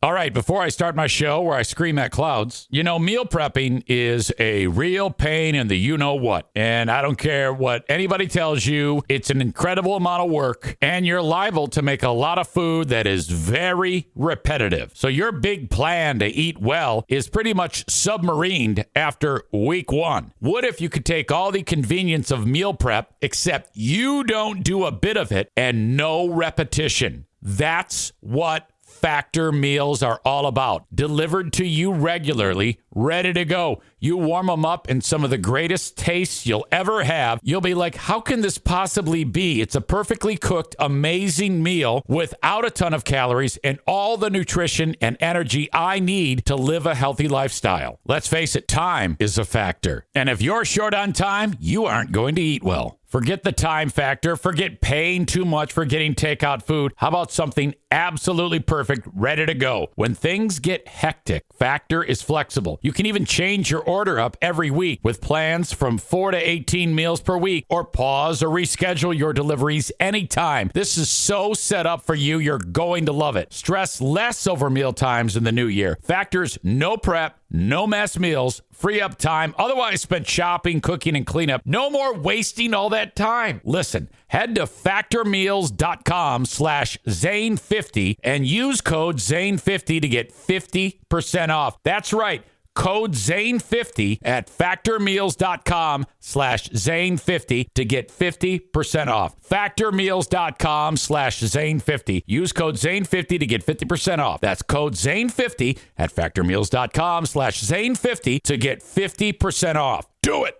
All right, before I start my show where I scream at clouds, meal prepping is a real pain in the you-know-what. And I don't care what anybody tells you, it's an incredible amount of work, and you're liable to make a lot of food that is very repetitive. So your big plan to eat well is pretty much submarined after week one. What if you could take all the convenience of meal prep, except you don't do a bit of it, and no repetition? That's what Factor meals are all about. Delivered to you regularly, ready to go. You warm them up in some of the greatest tastes you'll ever have. You'll be like, how can this possibly be? It's a perfectly cooked, amazing meal without a ton of calories and all the nutrition and energy I need to live a healthy lifestyle. Let's face it, time is a factor. And if you're short on time, you aren't going to eat well. Forget the time factor. Forget paying too much for getting takeout food. How about something absolutely perfect, ready to go? When things get hectic, Factor is flexible. You can even change your order up every week with plans from 4 to 18 meals per week, or pause or reschedule your deliveries anytime. This is so set up for you, you're going to love it. Stress less over meal times in the new year. Factor's no prep, no mess meals, free up time otherwise spent shopping, cooking, and cleanup. No more wasting all that time. Listen, head to factormeals.com/Zane50 and use code Zane50 to get 50% off. That's right. Code Zane50 at factormeals.com/Zane50 to get 50% off. Factormeals.com/Zane50. Use code Zane50 to get 50% off. That's code Zane50 at factormeals.com/Zane50 to get 50% off. Do it.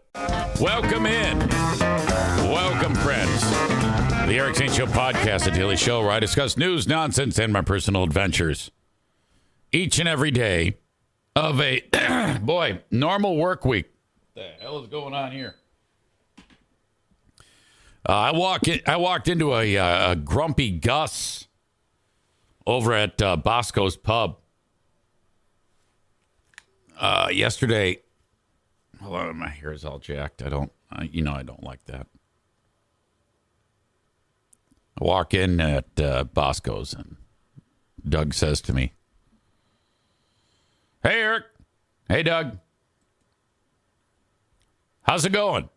Welcome in. Welcome, friends. The Eric Zane Show podcast, a daily show where I discuss news, nonsense, and my personal adventures each and every day of a normal work week. What the hell is going on here? I walked into a grumpy Gus over at Bosco's pub yesterday. Hold on, my hair is all jacked. I don't like that. I walk in at Bosco's and Doug says to me, "Hey, Eric." "Hey, Doug. How's it going?"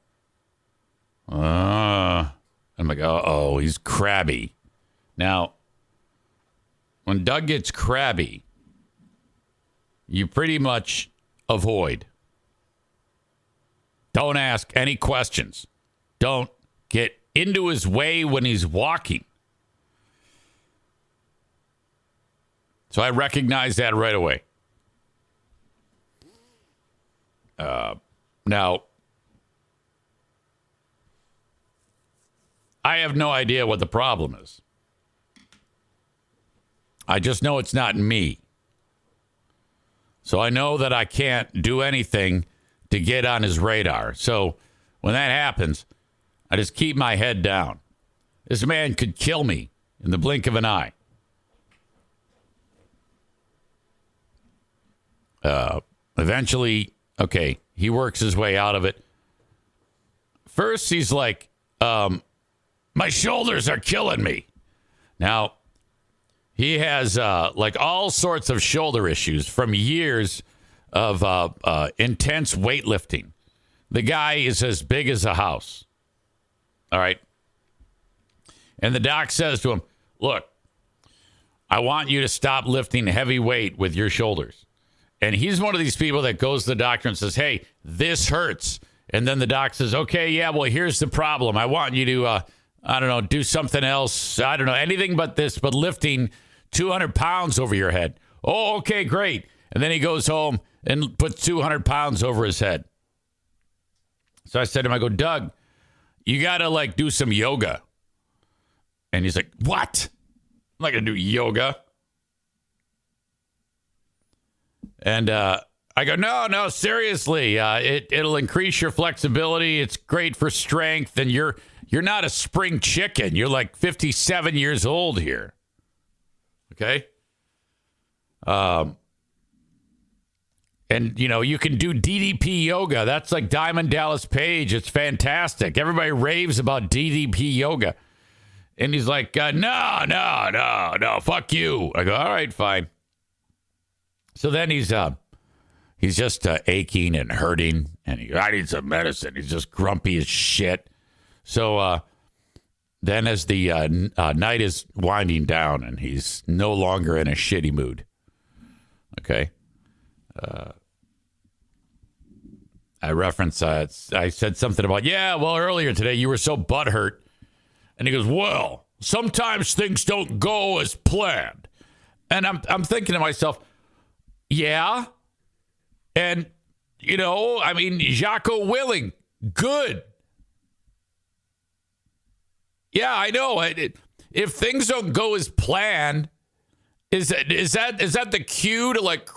I'm like, oh, he's crabby. Now, when Doug gets crabby, you pretty much avoid. Don't ask any questions. Don't get into his way when he's walking. So I recognize that right away. Now, I have no idea what the problem is. I just know it's not me. So I know that I can't do anything to get on his radar. So when that happens, I just keep my head down. This man could kill me in the blink of an eye. Eventually, okay, he works his way out of it. First, he's like, my shoulders are killing me. Now, he has like all sorts of shoulder issues from years of intense weightlifting. The guy is as big as a house. All right. And the doc says to him, "Look, I want you to stop lifting heavy weight with your shoulders." And he's one of these people that goes to the doctor and says, "Hey, this hurts." And then the doc says, "Okay, yeah, well, here's the problem. I want you to, do something else. I don't know, anything but this, but lifting 200 pounds over your head." "Oh, okay, great." And then he goes home and puts 200 pounds over his head. So I said to him, I go, "Doug, you got to do some yoga." And he's like, "What? I'm not going to do yoga." And I go, no, seriously. It'll increase your flexibility. It's great for strength. And you're not a spring chicken. You're like 57 years old here. Okay? And, you can do DDP yoga. That's like Diamond Dallas Page. It's fantastic. Everybody raves about DDP yoga. And he's like, no, fuck you. I go, all right, fine. So then he's just aching and hurting, and I need some medicine. He's just grumpy as shit. So then as the night is winding down and he's no longer in a shitty mood, okay, I reference, I said something about, earlier today you were so butthurt. And he goes, well, sometimes things don't go as planned. And I'm thinking to myself, yeah. And, Jocko Willing, good. Yeah, I know. If things don't go as planned, is that the cue to like,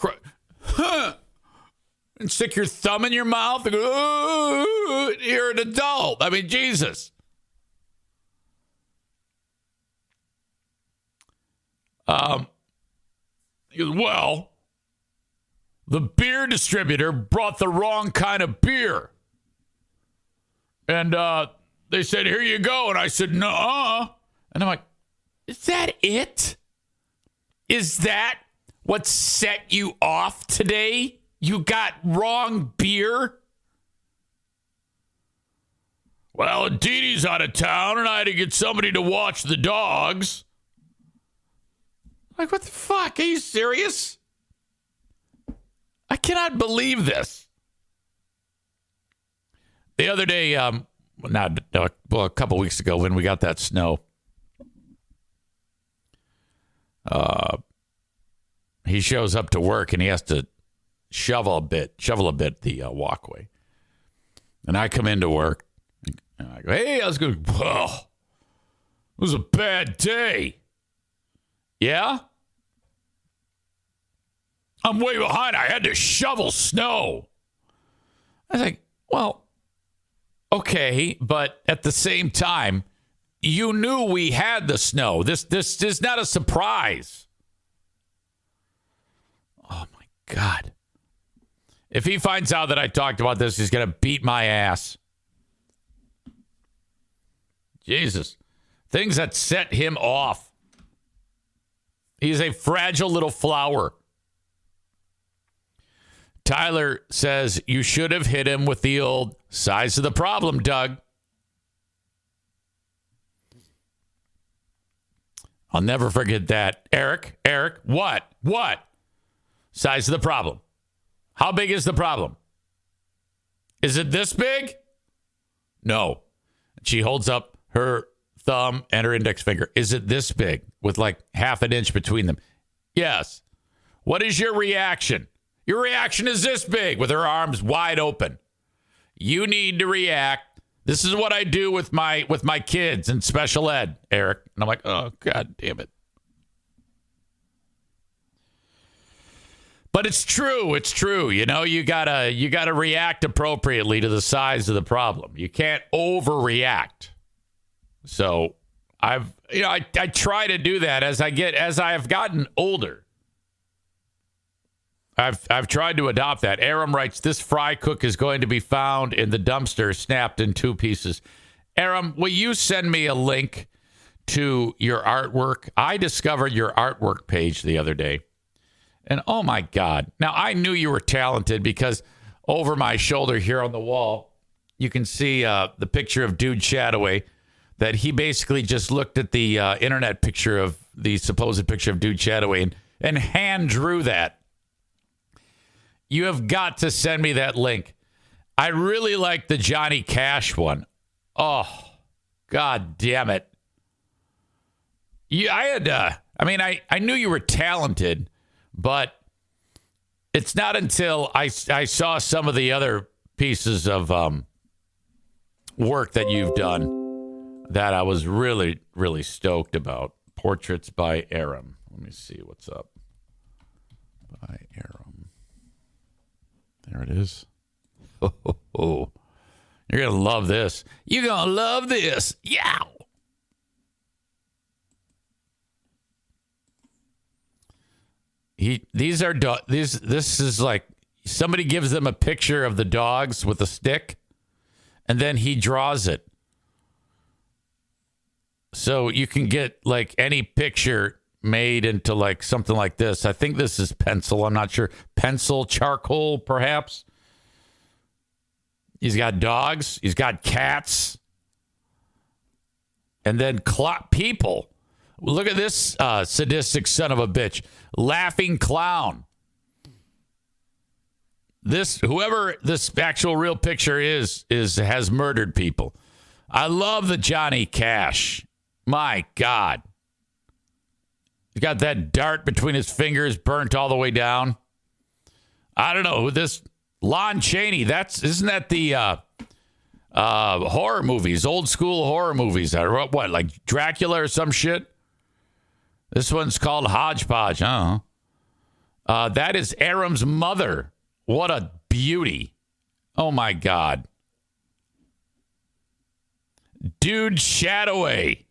and stick your thumb in your mouth and go, oh, you're an adult. I mean, Jesus. He goes, well, the beer distributor brought the wrong kind of beer. And they said, here you go. And I said, nuh-uh. And I'm like, is that it? Is that what set you off today? You got wrong beer? Well, Dee Dee's out of town, and I had to get somebody to watch the dogs. Like, what the fuck? Are you serious? I cannot believe this. The other day, a couple weeks ago when we got that snow, he shows up to work and he has to shovel a bit the walkway. And I come into work and I go, hey, how's it going? Well, it was a bad day. Yeah? I'm way behind. I had to shovel snow. I was like, well, okay, but at the same time, you knew we had the snow. This is not a surprise. Oh, my God. If he finds out that I talked about this, he's going to beat my ass. Jesus. Things that set him off. He's a fragile little flower. Tyler says you should have hit him with the old size of the problem, Doug. I'll never forget that. Eric, what? Size of the problem. How big is the problem? Is it this big? No. She holds up her thumb and her index finger. Is it this big with like half an inch between them? Yes. What is your reaction? Your reaction is this big with her arms wide open. You need to react. This is what I do with my kids in special ed, Eric. And I'm like, oh, God damn it. But it's true. It's true. You know, you gotta react appropriately to the size of the problem. You can't overreact. So I try to do that as I have gotten older. I've tried to adopt that. Aram writes, this fry cook is going to be found in the dumpster, snapped in 2 pieces. Aram, will you send me a link to your artwork? I discovered your artwork page the other day. And oh my God. Now, I knew you were talented because over my shoulder here on the wall, you can see the picture of Dude Shadoway, that he basically just looked at the internet picture of the supposed picture of Dude Shadoway and hand drew that. You have got to send me that link. I really like the Johnny Cash one. Oh, God damn it. I knew you were talented, but it's not until I saw some of the other pieces of work that you've done that I was really, really stoked about. Portraits by Aram. Let me see what's up. By Aram. There it is. Oh, you're going to love this. You're going to love this. Yeah. This is like somebody gives them a picture of the dogs with a stick, and then he draws it. So you can get like any picture made into like something like this. I think this is pencil. I'm not sure. Pencil, charcoal, perhaps. He's got dogs. He's got cats. And then people. Look at this sadistic son of a bitch. Laughing clown. Whoever this actual real picture is has murdered people. I love the Johnny Cash. My God. He's got that dart between his fingers burnt all the way down. I don't know who this Lon Chaney. Isn't that the horror movies, old school horror movies? What, like Dracula or some shit? This one's called Hodgepodge. That is Aram's mother. What a beauty. Oh my God. Dude Shadoway.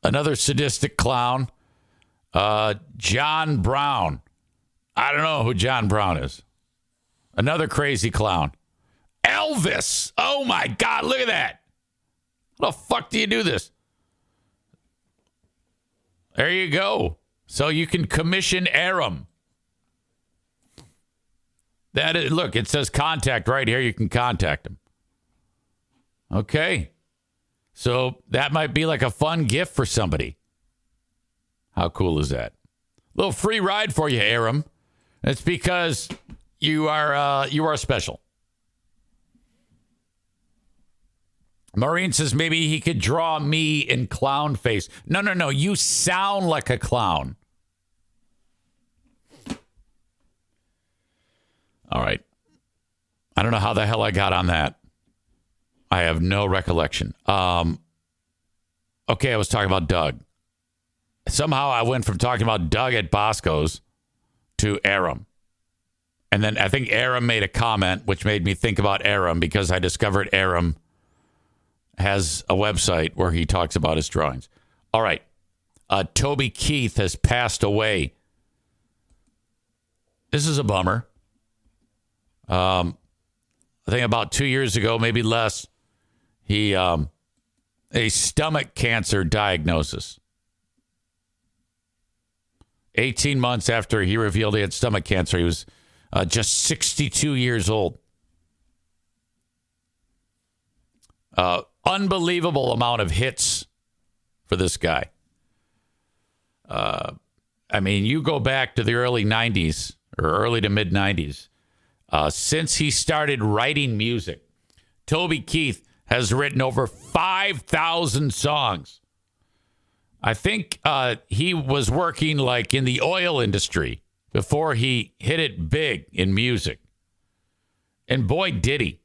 Another sadistic clown. John Brown. I don't know who John Brown is. Another crazy clown. Elvis. Oh my God, look at that. How the fuck do you do this? There you go. So you can commission Aram. Look, it says contact right here. You can contact him. Okay. So that might be like a fun gift for somebody. How cool is that? Little free ride for you, Aram. It's because you are special. Maureen says maybe he could draw me in clown face. No. You sound like a clown. All right. I don't know how the hell I got on that. I have no recollection. Okay, I was talking about Doug. Somehow I went from talking about Doug at Bosco's to Aram. And then I think Aram made a comment, which made me think about Aram because I discovered Aram has a website where he talks about his drawings. All right. Toby Keith has passed away. This is a bummer. I think about 2 years ago, maybe less, he a stomach cancer diagnosis. 18 months after he revealed he had stomach cancer, he was just 62 years old. Unbelievable amount of hits for this guy. I mean, you go back to the early 90s or early to mid 90s. Since he started writing music, Toby Keith has written over 5,000 songs. I think he was working like in the oil industry before he hit it big in music. And boy, did he.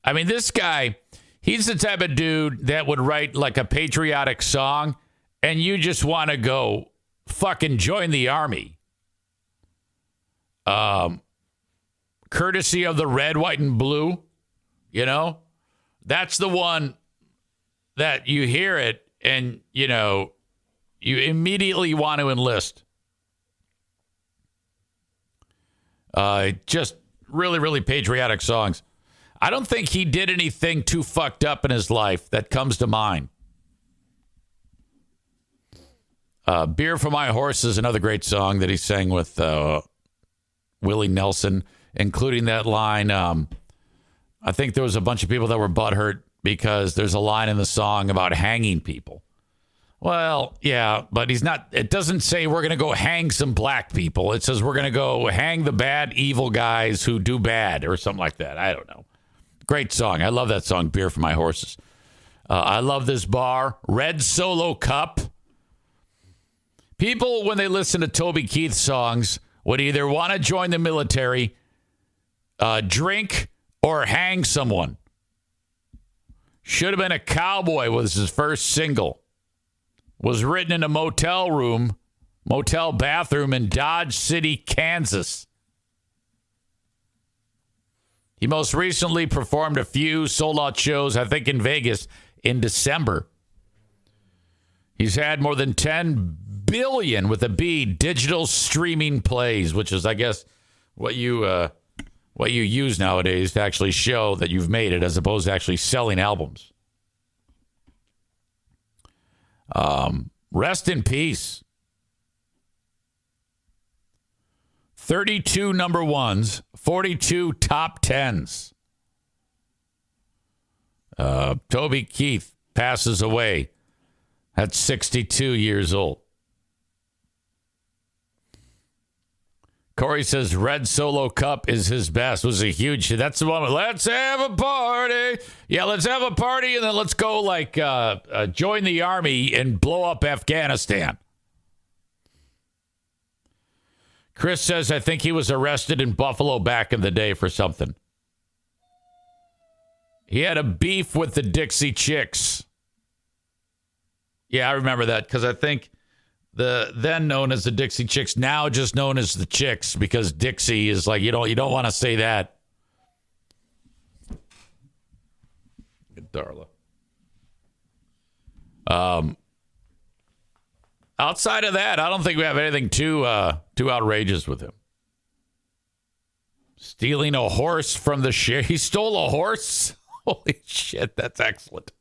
I mean, this guy, he's the type of dude that would write like a patriotic song and you just want to go fucking join the army. Courtesy of the red, white, and blue, you know, that's the one that you hear it and, you know, you immediately want to enlist. Just really, really patriotic songs. I don't think he did anything too fucked up in his life that comes to mind. Beer for My Horse is another great song that he sang with Willie Nelson, including that line. I think there was a bunch of people that were butthurt because there's a line in the song about hanging people. Well, yeah, but he's not. It doesn't say we're going to go hang some black people. It says we're going to go hang the bad, evil guys who do bad or something like that. I don't know. Great song. I love that song, Beer for My Horses. I love this bar, Red Solo Cup. People, when they listen to Toby Keith songs, would either want to join the military, drink, or hang someone. Should have been a Cowboy was his first single. Was written in a motel bathroom in Dodge City, Kansas. He most recently performed a few sold-out shows, I think in Vegas, in December. He's had more than 10 billion with a B digital streaming plays, which is, I guess, what you what you use nowadays to actually show that you've made it as opposed to actually selling albums. Rest in peace. 32 number ones, 42 top tens. Toby Keith passes away at 62 years old. Corey says Red Solo Cup is his best. Was a huge hit. That's the one. Let's have a party. Yeah, let's have a party, and then let's go join the army and blow up Afghanistan. Chris says, I think he was arrested in Buffalo back in the day for something. He had a beef with the Dixie Chicks. Yeah, I remember that because I think the then known as the Dixie Chicks, now just known as the Chicks, because Dixie is like, you don't want to say that. Darla. Outside of that, I don't think we have anything too outrageous with him. Stealing a horse from the sheriff. He stole a horse? Holy shit, that's excellent.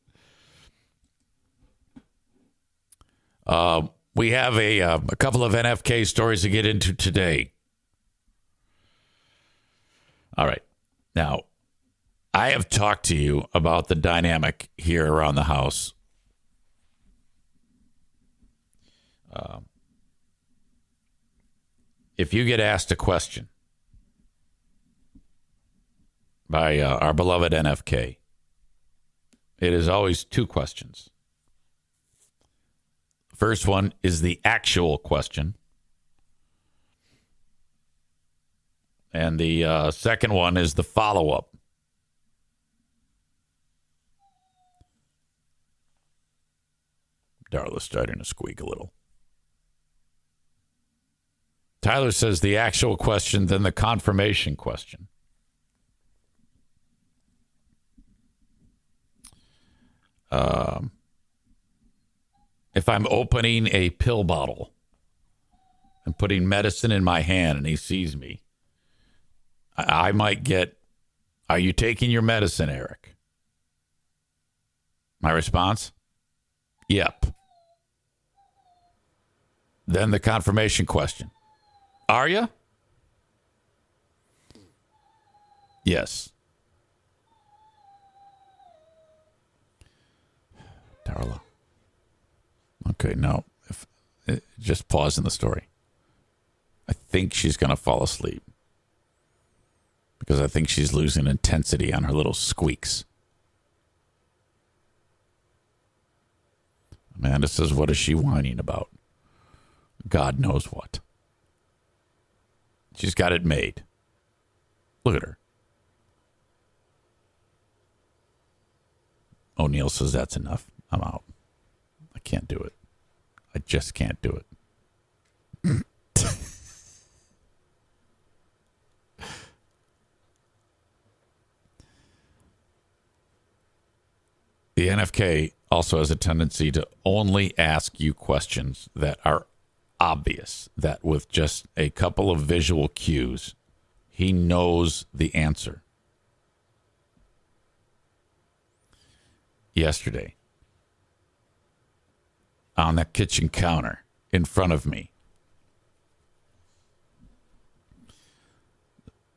We have a couple of NFK stories to get into today. All right. Now, I have talked to you about the dynamic here around the house. If you get asked a question by our beloved NFK, it is always two questions. First one is the actual question. And the second one is the follow-up. Darla's starting to squeak a little. Tyler says the actual question, then the confirmation question. If I'm opening a pill bottle and putting medicine in my hand and he sees me, I might get, are you taking your medicine, Eric? My response? Yep. Then the confirmation question. Are you? Yes. Darla. Okay, no. Just pause in the story. I think she's going to fall asleep because I think she's losing intensity on her little squeaks. Amanda says, what is she whining about? God knows what. She's got it made. Look at her. O'Neill says, that's enough. I'm out. I can't do it. I just can't do it. The NFK also has a tendency to only ask you questions that are obvious, that with just a couple of visual cues, he knows the answer. Yesterday, on that kitchen counter in front of me,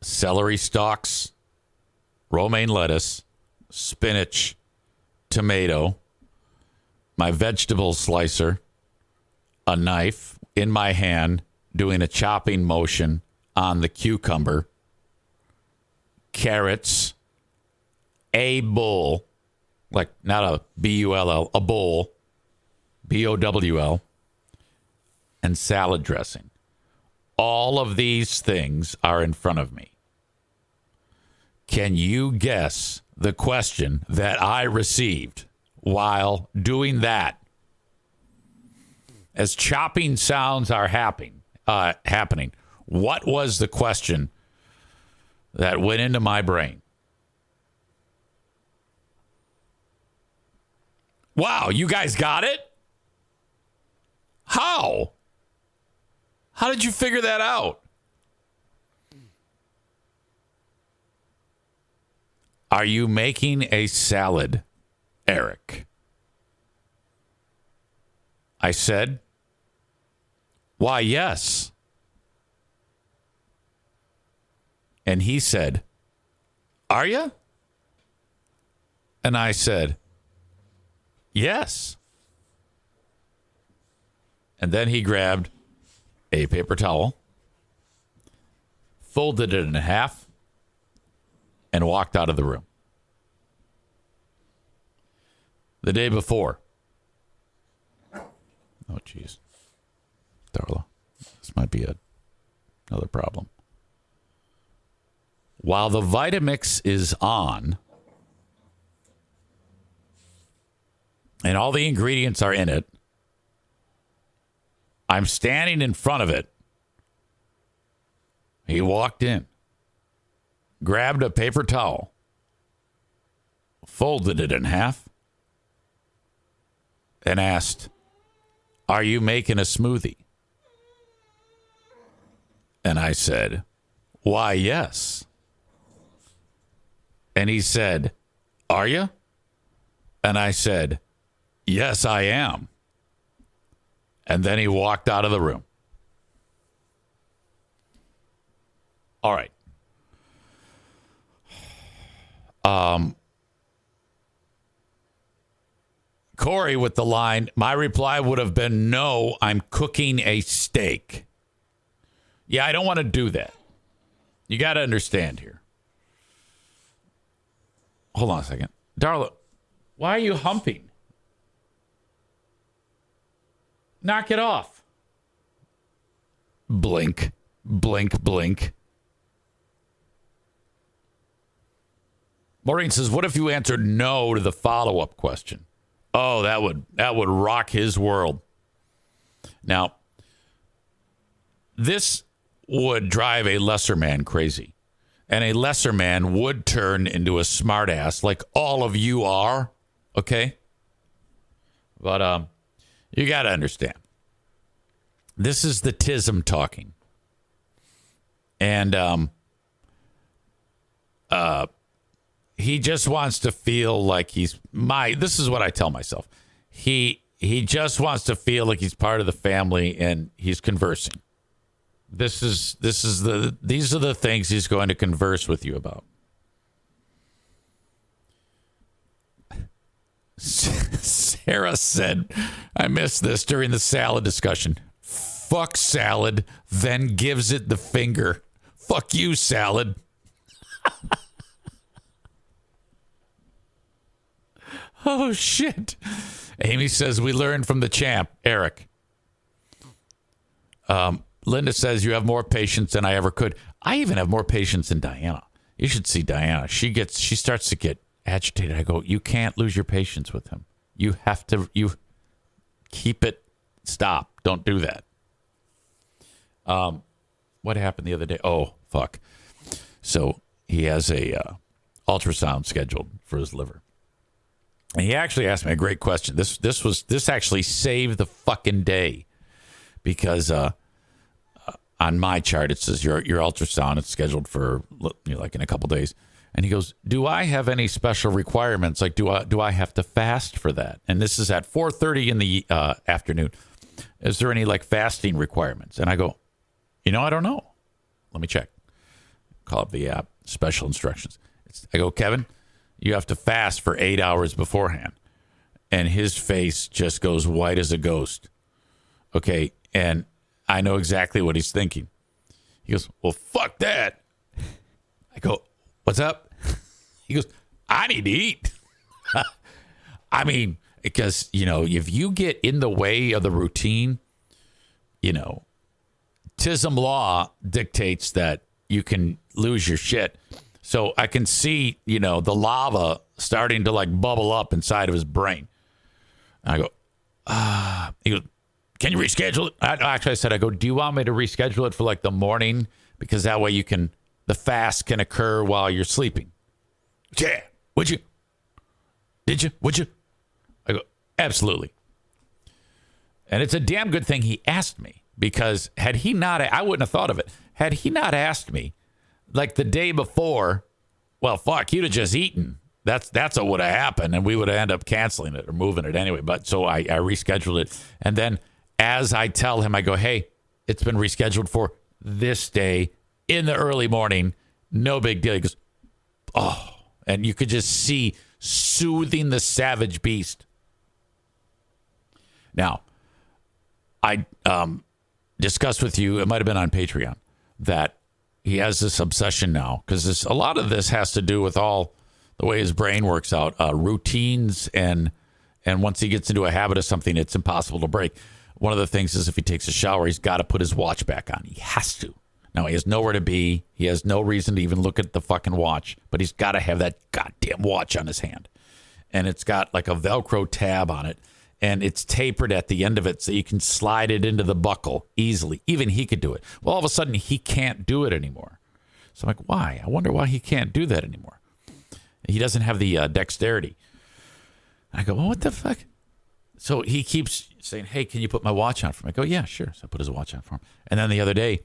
celery stalks, romaine lettuce, spinach, tomato, my vegetable slicer, a knife in my hand, doing a chopping motion on the cucumber, carrots, a bowl, like not a B-U-L-L, a bowl, B-O-W-L, and salad dressing. All of these things are in front of me. Can you guess the question that I received while doing that? As chopping sounds are happening, what was the question that went into my brain? Wow, you guys got it? How? How did you figure that out? Are you making a salad, Eric? I said, why, yes. And he said, are you? And I said, yes. And then he grabbed a paper towel, folded it in half, and walked out of the room. The day before. Oh, jeez. Darla, this might be another problem. While the Vitamix is on, and all the ingredients are in it, I'm standing in front of it. He walked in, grabbed a paper towel, folded it in half, and asked, are you making a smoothie? And I said, why, yes. And he said, are you? And I said, yes, I am. And then he walked out of the room. All right. Corey with the line, my reply would have been, no, I'm cooking a steak. Yeah, I don't want to do that. You got to understand here. Hold on a second. Darla, why are you humping? Knock it off. Blink, blink, blink. Maureen says, what if you answered no to the follow-up question? Oh, that would rock his world. Now, this would drive a lesser man crazy. And a lesser man would turn into a smartass like all of you are. Okay? But you got to understand. This is the tism talking. And he just wants to feel like this is what I tell myself. He just wants to feel like he's part of the family and he's conversing. These are the things he's going to converse with you about. Sarah said, I missed this during the salad discussion. Fuck salad, then gives it the finger. Fuck you, salad. Oh, shit. Amy says, we learned from the champ, Eric. Linda says, you have more patience than I ever could. I even have more patience than Diana. You should see Diana. She starts to get agitated. I go, you can't lose your patience with him. You have to, keep it, stop. Don't do that. What happened the other day? Oh, fuck. So he has a ultrasound scheduled for his liver. And he actually asked me a great question. This actually saved the fucking day because on my chart it says your ultrasound is scheduled for like in a couple days. And he goes, "Do I have any special requirements? Like, do I have to fast for that?" And this is at 4:30 in the afternoon. Is there any like fasting requirements? And I go, I don't know. Let me check. Call up the app. Special instructions. I go, Kevin, you have to fast for 8 hours beforehand. And his face just goes white as a ghost. Okay. And I know exactly what he's thinking. He goes, well, fuck that. I go, what's up? He goes, I need to eat. I mean, because, if you get in the way of the routine, Tism law dictates that you can lose your shit. So I can see, the lava starting to like bubble up inside of his brain. And I go, he goes, can you reschedule it? I said, do you want me to reschedule it for like the morning? Because that way the fast can occur while you're sleeping. Yeah. Would you? Did you? Would you? I go, absolutely. And it's a damn good thing he asked me, because had he not, I wouldn't have thought of it. Had he not asked me, like the day before, well, fuck, you'd have just eaten. That's what would have happened, and we would have ended up canceling it or moving it anyway. But so I rescheduled it. And then as I tell him, I go, hey, it's been rescheduled for this day in the early morning. No big deal. He goes, oh. And you could just see soothing the savage beast. Now, I discussed with you, it might have been on Patreon, that he has this obsession now, because a lot of this has to do with all the way his brain works out, routines, and once he gets into a habit of something, it's impossible to break. One of the things is if he takes a shower, he's got to put his watch back on. He has to. Now, he has nowhere to be. He has no reason to even look at the fucking watch, but he's got to have that goddamn watch on his hand. And it's got like a Velcro tab on it, and it's tapered at the end of it so you can slide it into the buckle easily. Even he could do it. Well, all of a sudden, he can't do it anymore. So I'm like, why? I wonder why he can't do that anymore. He doesn't have the dexterity. I go, well, what the fuck? So he keeps saying, hey, can you put my watch on for me? I go, yeah, sure. So I put his watch on for him. And then the other day,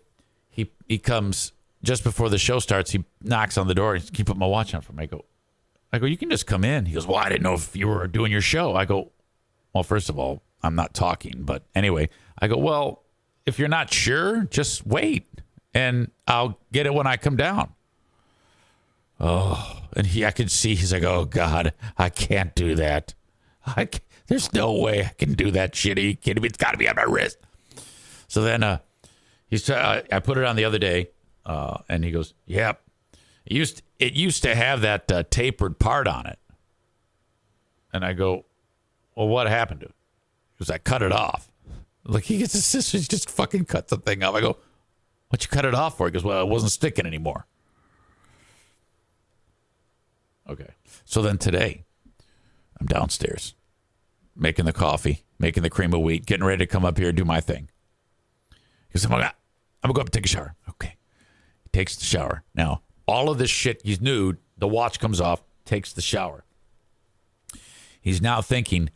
he comes just before the show starts. He knocks on the door. Can you put my watch on for me? I go, you can just come in. He goes, well, I didn't know if you were doing your show. I go, well, first of all, I'm not talking. But anyway, I go, well, if you're not sure, just wait. And I'll get it when I come down. Oh, and I could see he's like, oh, God, I can't do that. There's no way I can do that shit. Are you kidding me? It's got to be on my wrist. So then I put it on the other day, and he goes, yep. It used to have that tapered part on it. And I go, well, what happened to it? He goes, I cut it off. Like, he gets his sister, he just fucking cuts the thing off. I go, what'd you cut it off for? He goes, well, it wasn't sticking anymore. Okay. So then today, I'm downstairs making the coffee, making the cream of wheat, getting ready to come up here and do my thing. He goes, I'm going to go up and take a shower. Okay. He takes the shower. Now, all of this shit, he's nude. The watch comes off, takes the shower. He's now thinking,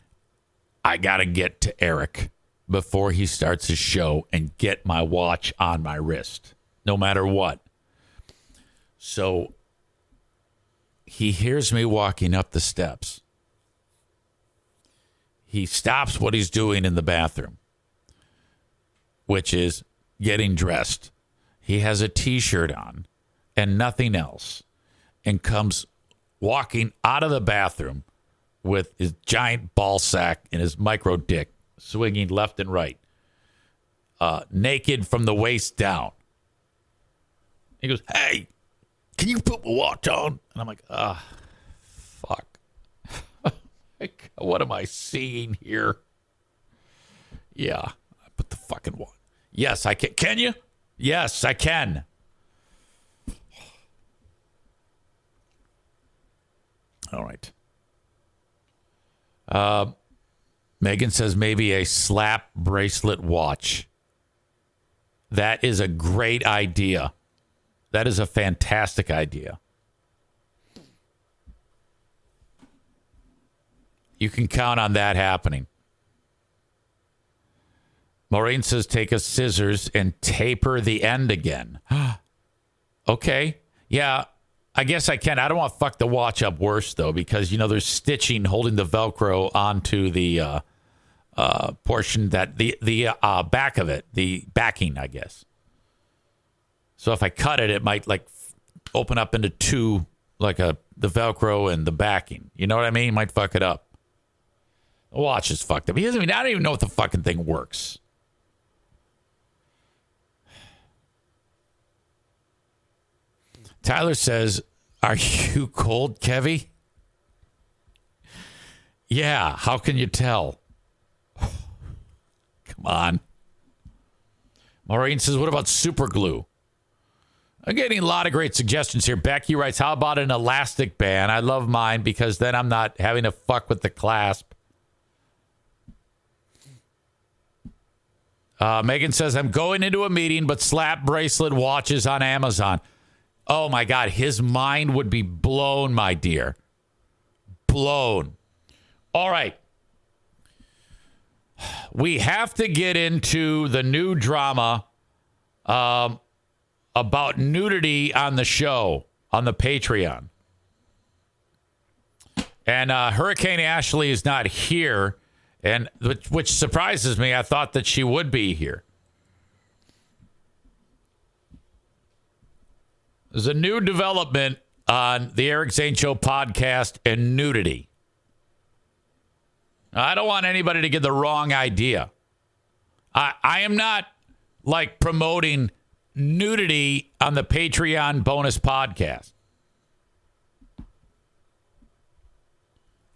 I got to get to Eric before he starts his show and get my watch on my wrist, no matter what. So he hears me walking up the steps. He stops what he's doing in the bathroom, which is getting dressed. He has a T-shirt on and nothing else, and comes walking out of the bathroom with his giant ball sack and his micro dick swinging left and right, naked from the waist down. He goes, hey, can you put my watch on? And I'm like, fuck. Like, what am I seeing here? Yeah, I put the fucking watch. Yes, I can. Can you? Yes, I can. All right. Megan says maybe a slap bracelet watch. That is a great idea. That is a fantastic idea. You can count on that happening. Maureen says take a scissors and taper the end again. Okay. Yeah, I guess I can. I don't want to fuck the watch up worse, though, because, there's stitching holding the Velcro onto the portion that the back of it, the backing, I guess. So if I cut it, it might open up into two, the Velcro and the backing. You know what I mean? Might fuck it up. The watch is fucked up. I don't even know if the fucking thing works. Tyler says, are you cold, Kevy? Yeah, how can you tell? Come on. Maureen says, what about super glue? I'm getting a lot of great suggestions here. Becky writes, how about an elastic band? I love mine because then I'm not having to fuck with the clasp. Megan says, I'm going into a meeting, but slap bracelet watches on Amazon. Oh, my God. His mind would be blown, my dear. Blown. All right. We have to get into the new drama about nudity on the show, on the Patreon. And Hurricane Ashley is not here, and which surprises me. I thought that she would be here. There's a new development on the Eric Zane Show podcast and nudity. I don't want anybody to get the wrong idea. I am not like promoting nudity on the Patreon bonus podcast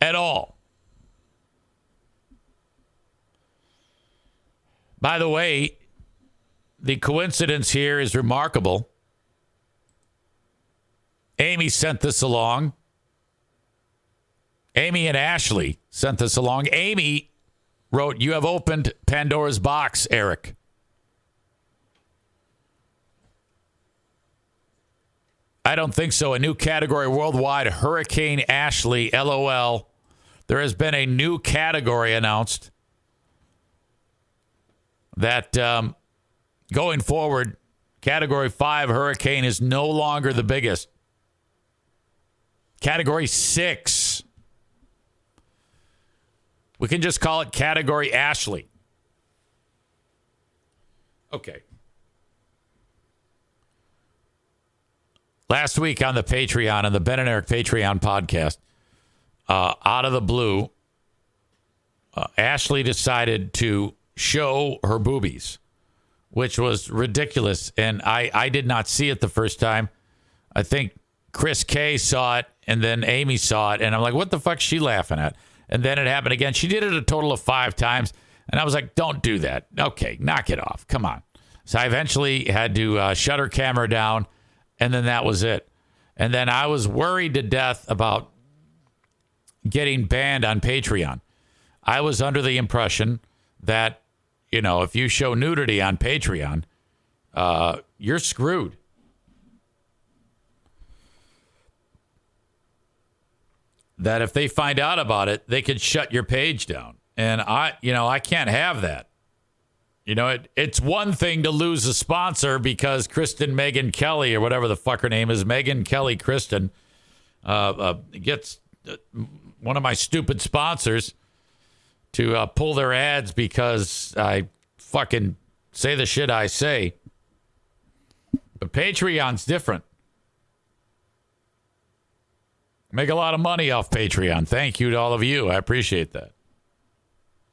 at all. By the way, the coincidence here is remarkable. Amy sent this along. Amy and Ashley sent this along. Amy wrote, "You have opened Pandora's box, Eric." I don't think so. A new category worldwide, Hurricane Ashley, LOL. There has been a new category announced that going forward, Category 5 Hurricane is no longer the biggest. Category 6. We can just call it Category Ashley. Okay. Last week on the Patreon, on the Ben and Eric Patreon podcast, out of the blue, Ashley decided to show her boobies, which was ridiculous. And I did not see it the first time. I think Chris K saw it, and then Amy saw it. And I'm like, what the fuck's she laughing at? And then it happened again. She did it a total of 5 times. And I was like, don't do that. Okay, knock it off. Come on. So I eventually had to shut her camera down. And then that was it. And then I was worried to death about getting banned on Patreon. I was under the impression that, you know, if you show nudity on Patreon, you're screwed. That if they find out about it, they could shut your page down. And I can't have that. You know, it's one thing to lose a sponsor because Megan Kelly, or whatever the fuck her name is, Megan Kelly Kristen, gets one of my stupid sponsors to pull their ads because I fucking say the shit I say. But Patreon's different. Make a lot of money off Patreon. Thank you to all of you. I appreciate that.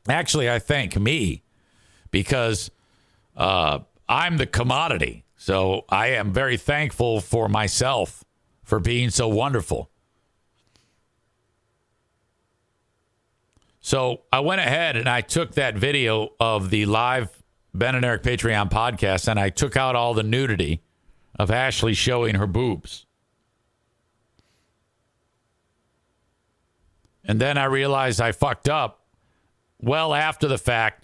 Actually, I thank me because I'm the commodity. So I am very thankful for myself for being so wonderful. So I went ahead and I took that video of the live Ben and Eric Patreon podcast, and I took out all the nudity of Ashley showing her boobs. And then I realized I fucked up well after the fact,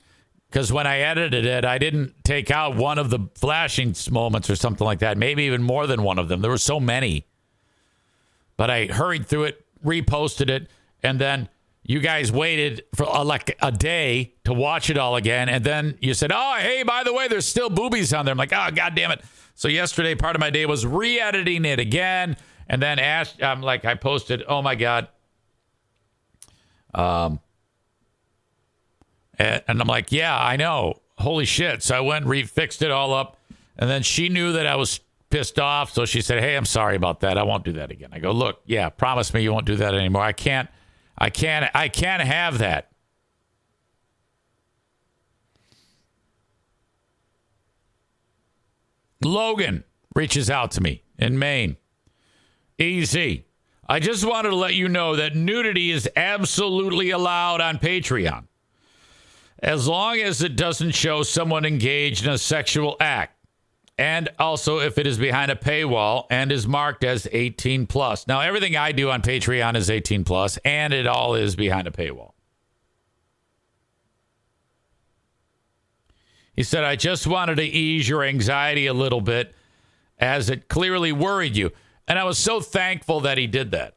because when I edited it, I didn't take out one of the flashing moments or something like that. Maybe even more than one of them. There were so many. But I hurried through it, reposted it, and then you guys waited for like a day to watch it all again. And then you said, oh, hey, by the way, there's still boobies on there. I'm like, oh, God damn it. So yesterday, part of my day was re-editing it again. And then I posted, oh, my God. And I'm like, yeah, I know. Holy shit. So I went and refixed it all up. And then she knew that I was pissed off. So she said, hey, I'm sorry about that. I won't do that again. I go, look, yeah, promise me you won't do that anymore. I can't have that. Logan reaches out to me in Maine. Easy. I just wanted to let you know that nudity is absolutely allowed on Patreon, as long as it doesn't show someone engaged in a sexual act, and also if it is behind a paywall and is marked as 18 plus. Now, everything I do on Patreon is 18 plus, and it all is behind a paywall. He said, I just wanted to ease your anxiety a little bit, as it clearly worried you. And I was so thankful that he did that.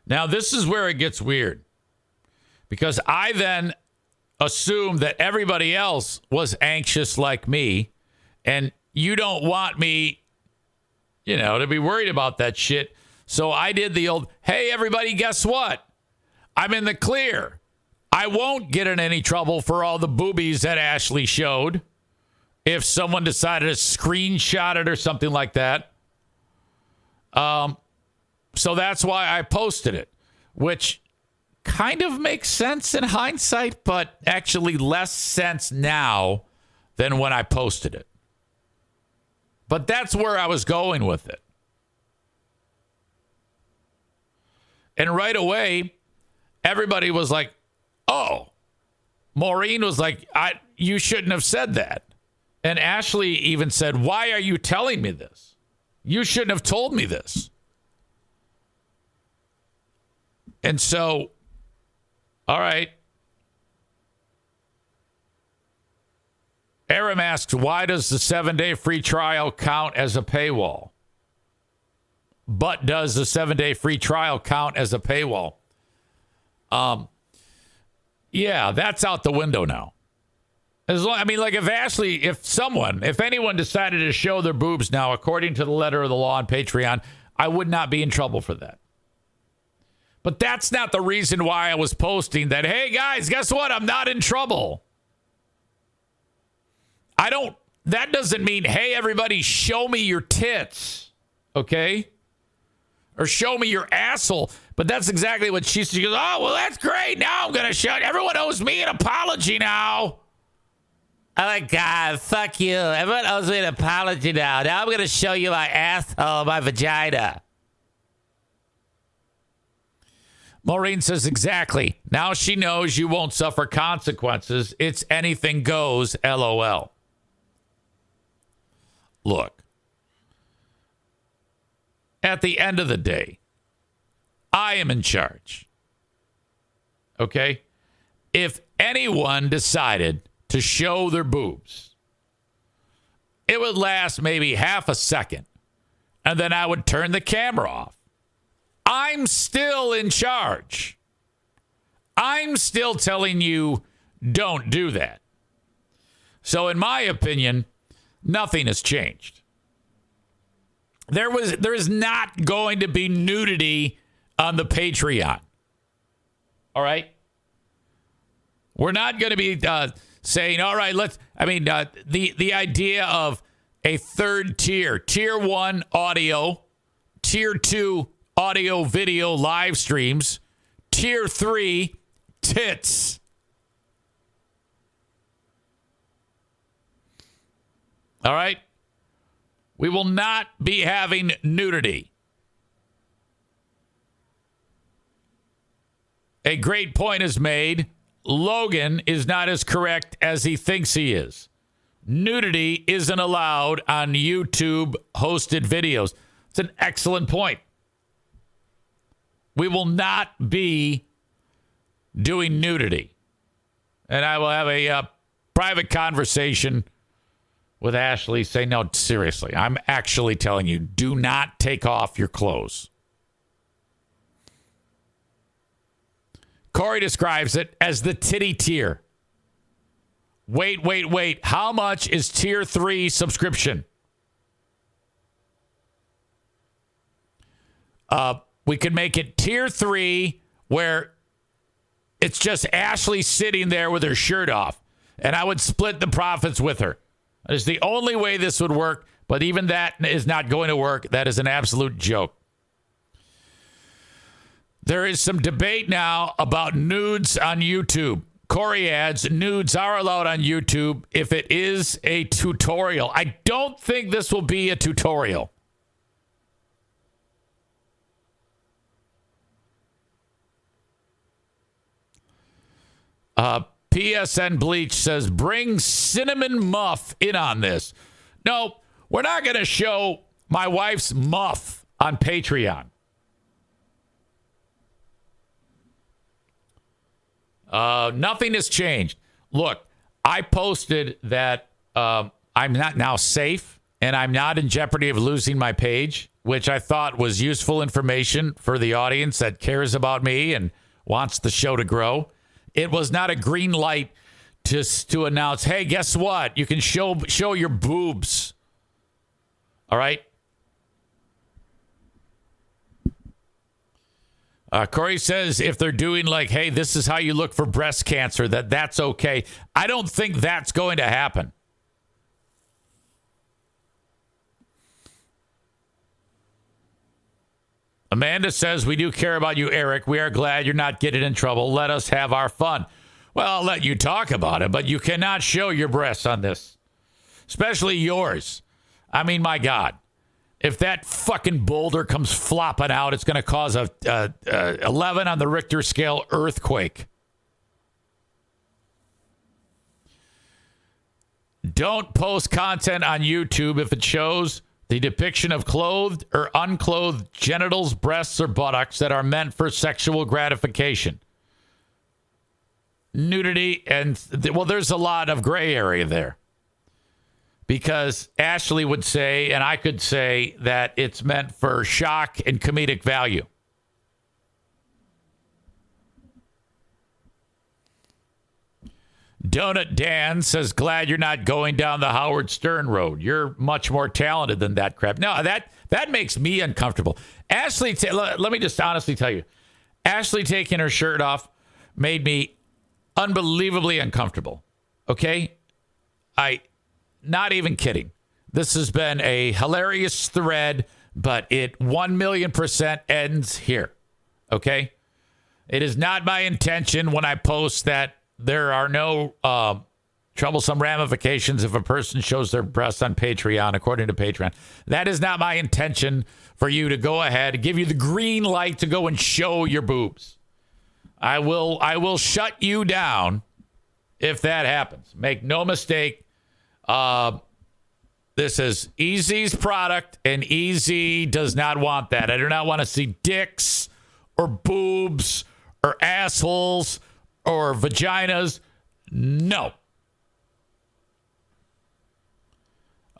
Now, this is where it gets weird, because I then assumed that everybody else was anxious like me, and you don't want me, to be worried about that shit. So I did the old, hey, everybody, guess what? I'm in the clear. I won't get in any trouble for all the boobies that Ashley showed if someone decided to screenshot it or something like that. So that's why I posted it, which kind of makes sense in hindsight, but actually less sense now than when I posted it. But that's where I was going with it. And right away, everybody was like, oh, Maureen was like, you shouldn't have said that. And Ashley even said, why are you telling me this? You shouldn't have told me this. And so, all right. Aram asked, why does the 7-day free trial count as a paywall? But does the 7-day free trial count as a paywall? Yeah, that's out the window now. If anyone decided to show their boobs now, according to the letter of the law on Patreon, I would not be in trouble for that. But that's not the reason why I was posting that, hey, guys, guess what? I'm not in trouble. That doesn't mean, hey, everybody, show me your tits, okay? Or show me your asshole. But that's exactly what she goes, oh, well, that's great. Now I'm going to show everyone owes me an apology now. Oh, my God, fuck you. Everyone owes me an apology now. Now I'm going to show you my asshole, my vagina. Maureen says, exactly. Now she knows you won't suffer consequences. It's anything goes, LOL. Look, at the end of the day, I am in charge. Okay? If anyone decided to show their boobs, it would last maybe half a second, and then I would turn the camera off. I'm still in charge. I'm still telling you, don't do that. So in my opinion, nothing has changed. There is not going to be nudity on the Patreon. All right? We're not going to be saying, all right, the idea of a third tier, tier 1 audio, tier 2 audio video live streams, tier 3 tits. All right? We will not be having nudity. A great point is made. Logan is not as correct as he thinks he is. Nudity isn't allowed on YouTube hosted videos. It's an excellent point. We will not be doing nudity. And I will have a private conversation with Ashley, say, no, seriously, I'm actually telling you, do not take off your clothes. Corey describes it as the titty tier. Wait. How much is tier 3 subscription? We could make it tier 3 where it's just Ashley sitting there with her shirt off, and I would split the profits with her. That is the only way this would work, but even that is not going to work. That is an absolute joke. There is some debate now about nudes on YouTube. Corey adds, nudes are allowed on YouTube if it is a tutorial. I don't think this will be a tutorial. PSN Bleach says, bring Cinnamon Muff in on this. No, we're not going to show my wife's muff on Patreon. Nothing has changed. Look, I posted that I'm not now safe and I'm not in jeopardy of losing my page, which I thought was useful information for the audience that cares about me and wants the show to grow. It was not a green light to announce, hey, guess what? You can show your boobs. All right? Corey says if they're doing like, hey, this is how you look for breast cancer, that's okay. I don't think that's going to happen. Amanda says, we do care about you, Eric. We are glad you're not getting in trouble. Let us have our fun. Well, I'll let you talk about it, but you cannot show your breasts on this, especially yours. I mean, my God. If that fucking boulder comes flopping out, it's going to cause a 11 on the Richter scale earthquake. Don't post content on YouTube if it shows the depiction of clothed or unclothed genitals, breasts, or buttocks that are meant for sexual gratification. Nudity and, well, there's a lot of gray area there. Because Ashley would say, and I could say, that it's meant for shock and comedic value. Donut Dan says, glad you're not going down the Howard Stern road. You're much more talented than that crap. No, that makes me uncomfortable. Ashley, let me just honestly tell you, Ashley taking her shirt off made me unbelievably uncomfortable. Okay? Not even kidding. This has been a hilarious thread, but it 1,000,000% ends here. Okay? It is not my intention when I post that there are no troublesome ramifications if a person shows their breasts on Patreon, according to Patreon. That is not my intention for you to go ahead and give you the green light to go and show your boobs. I will shut you down if that happens. Make no mistake. This is EZ's product, and EZ does not want that. I do not want to see dicks or boobs or assholes or vaginas. No.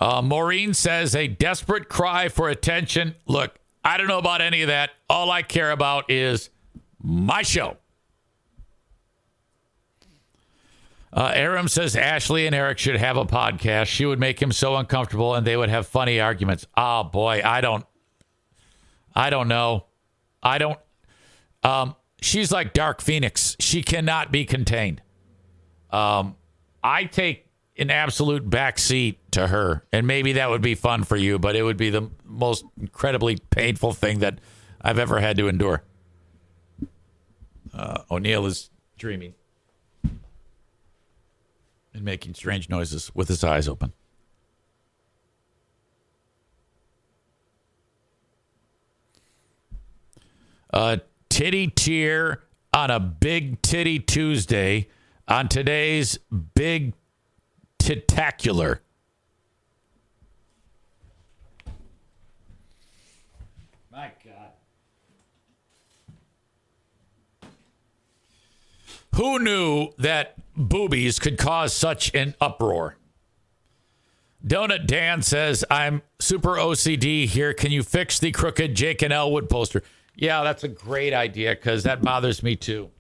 Maureen says, a desperate cry for attention. Look, I don't know about any of that. All I care about is my show. Aram says Ashley and Eric should have a podcast. She would make him so uncomfortable and they would have funny arguments. Oh boy, I don't know. She's like Dark Phoenix. She cannot be contained. I take an absolute backseat to her, and maybe that would be fun for you, but it would be the most incredibly painful thing that I've ever had to endure. O'Neill is dreaming and making strange noises with his eyes open. Titty tear on a Big Titty Tuesday on today's Big Titacular. My God. Who knew that boobies could cause such an uproar? Donut Dan says, I'm super OCD here. Can you fix the crooked Jake and Elwood poster? Yeah, that's a great idea because that bothers me too.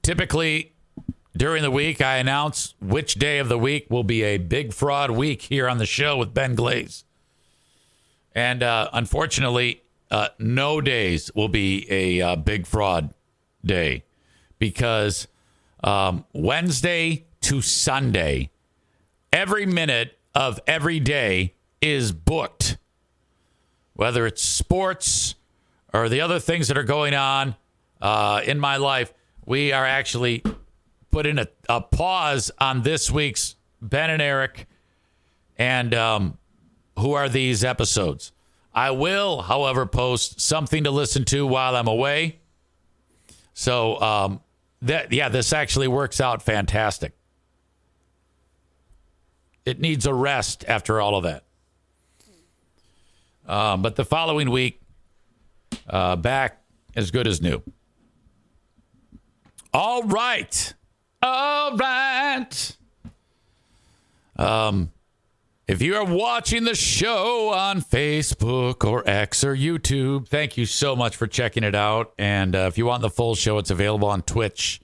Typically, during the week, I announce which day of the week will be a big fraud week here on the show with Ben Glaze. And unfortunately, no days will be a big fraud day because Wednesday to Sunday, every minute of every day is booked. Whether it's sports or the other things that are going on in my life, we are actually putting a pause on this week's Ben and Eric and Who Are These episodes. I will, however, post something to listen to while I'm away. So, this actually works out fantastic. It needs a rest after all of that. But the following week, back as good as new. All right. If you are watching the show on Facebook or X or YouTube, thank you so much for checking it out. And if you want the full show, it's available on Twitch.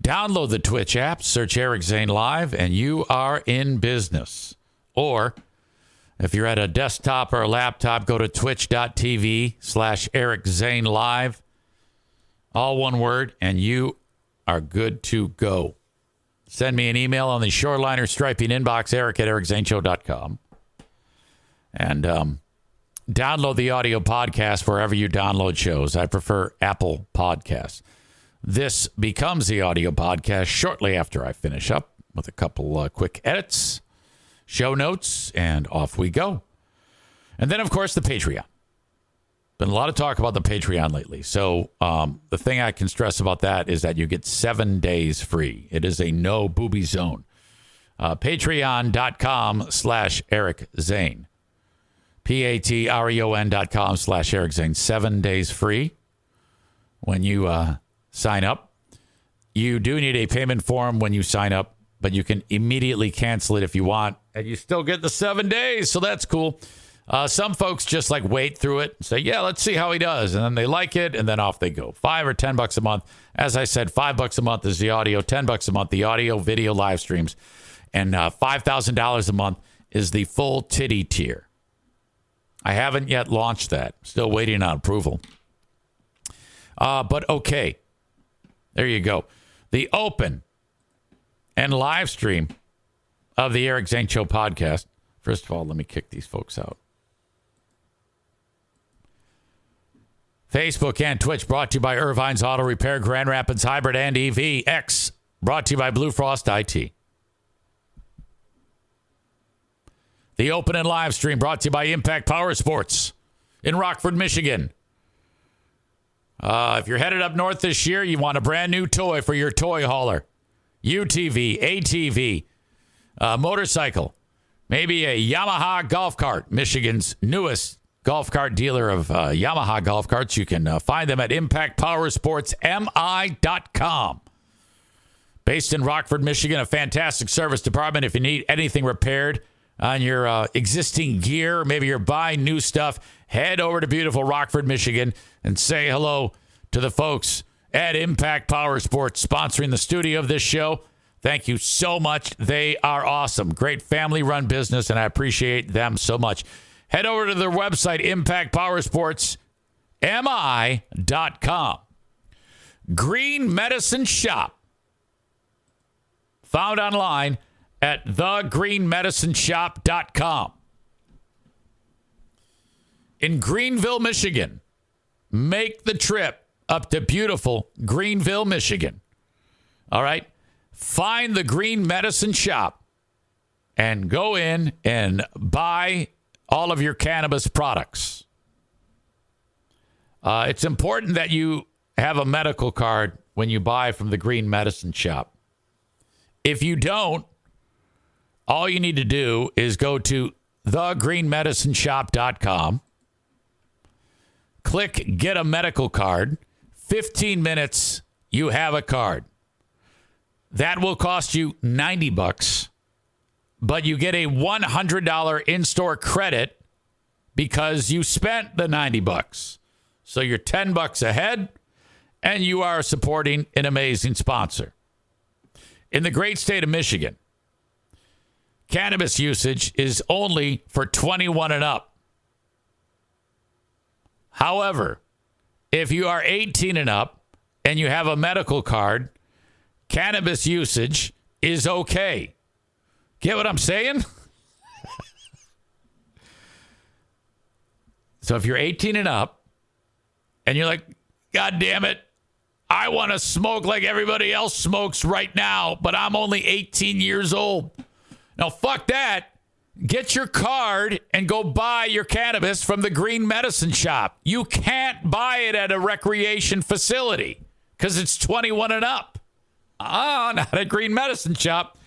Download the Twitch app, search Eric Zane Live, and you are in business. Or if you're at a desktop or a laptop, go to twitch.tv/Eric Zane Live. All one word, and you are good to go. Send me an email on the Shoreliner Striping inbox, eric@ericzaneshow.com. And download the audio podcast wherever you download shows. I prefer Apple Podcasts. This becomes the audio podcast shortly after I finish up with a couple quick edits, show notes, and off we go. And then, of course, the Patreon. Been a lot of talk about the Patreon lately. So the thing I can stress about that is that you get 7 days free. It is a no booby zone. Patreon.com/Eric Zane. Patreon.com/Eric Zane. 7 days free when you sign up. You do need a payment form when you sign up, but you can immediately cancel it if you want, and you still get the 7 days. So that's cool. Some folks just like wait through it and say, yeah, let's see how he does. And then they like it, and then off they go. $5 or $10 a month. As I said, $5 a month is the audio, $10 a month, the audio, video, live streams. And $5,000 a month is the full titty tier. I haven't yet launched that. Still waiting on approval. But okay. There you go. The open and live stream of the Eric Zane Show podcast. First of all, let me kick these folks out. Facebook and Twitch brought to you by Irvine's Auto Repair, Grand Rapids Hybrid and EV. X brought to you by Blue Frost IT. The open and live stream brought to you by Impact Power Sports in Rockford, Michigan. If you're headed up north this year, you want a brand new toy for your toy hauler. UTV, ATV, motorcycle, maybe a Yamaha golf cart, Michigan's newest golf cart dealer of Yamaha golf carts. You can find them at impactpowersportsmi.com. Based in Rockford, Michigan, a fantastic service department. If you need anything repaired on your existing gear, maybe you're buying new stuff, head over to beautiful Rockford, Michigan, and say hello to the folks at Impact Power Sports sponsoring the studio of this show. Thank you so much. They are awesome. Great family-run business, and I appreciate them so much. Head over to their website, impactpowersportsmi.com. Green Medicine Shop. Found online at thegreenmedicineshop.com. In Greenville, Michigan. Make the trip up to beautiful Greenville, Michigan. All right? Find the Green Medicine Shop and go in and buy all of your cannabis products. It's important that you have a medical card when you buy from the Green Medicine Shop. If you don't, all you need to do is go to thegreenmedicineshop.com, click Get a Medical Card. 15 minutes, you have a card. That will cost you $90, but you get a $100 in-store credit because you spent the $90. So you're $10 ahead, and you are supporting an amazing sponsor. In the great state of Michigan, cannabis usage is only for 21 and up. However, if you are 18 and up and you have a medical card, cannabis usage is okay. Get what I'm saying? So if you're 18 and up and you're like, God damn it, I want to smoke like everybody else smokes right now, but I'm only 18 years old. Now, fuck that. Get your card and go buy your cannabis from the Green Medicine Shop. You can't buy it at a recreation facility because it's 21 and up. Not a Green Medicine Shop.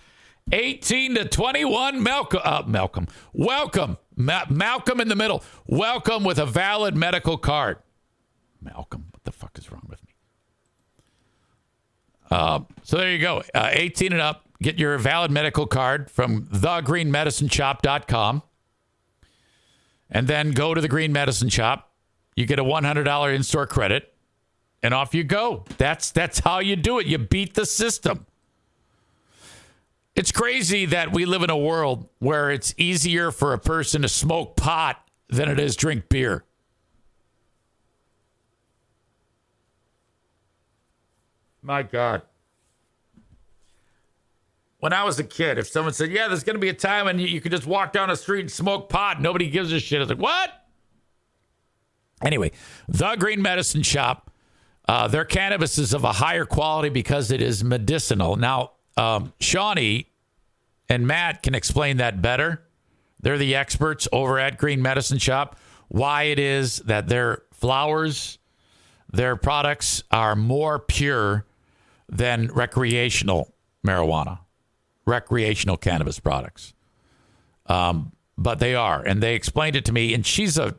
18 to 21, Malcolm. Welcome. Malcolm in the middle. Welcome with a valid medical card. Malcolm, what the fuck is wrong with me? So there you go. 18 and up. Get your valid medical card from thegreenmedicineshop.com. And then go to the Green Medicine Shop. You get a $100 in-store credit, and off you go. That's how you do it. You beat the system. It's crazy that we live in a world where it's easier for a person to smoke pot than it is drink beer. My God. When I was a kid, if someone said, yeah, there's going to be a time when you could just walk down the street and smoke pot, nobody gives a shit. I was like, what? Anyway, the Green Medicine Shop, their cannabis is of a higher quality because it is medicinal. Now, Shawnee and Matt can explain that better. They're the experts over at Green Medicine Shop, why it is that their flowers, their products are more pure than recreational marijuana. Recreational cannabis products. But they are. And they explained it to me. And she's a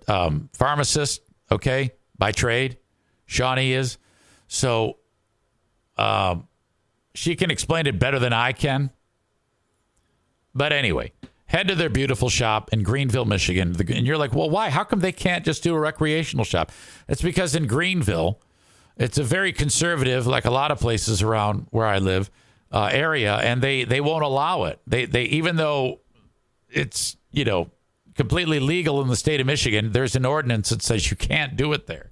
pharmacist, okay, by trade. Shawnee is. So she can explain it better than I can. But anyway, head to their beautiful shop in Greenville, Michigan. And you're like, well, why? How come they can't just do a recreational shop? It's because in Greenville, it's a very conservative, like a lot of places around where I live, area, and they won't allow it. They even though it's, completely legal in the state of Michigan, there's an ordinance that says you can't do it there.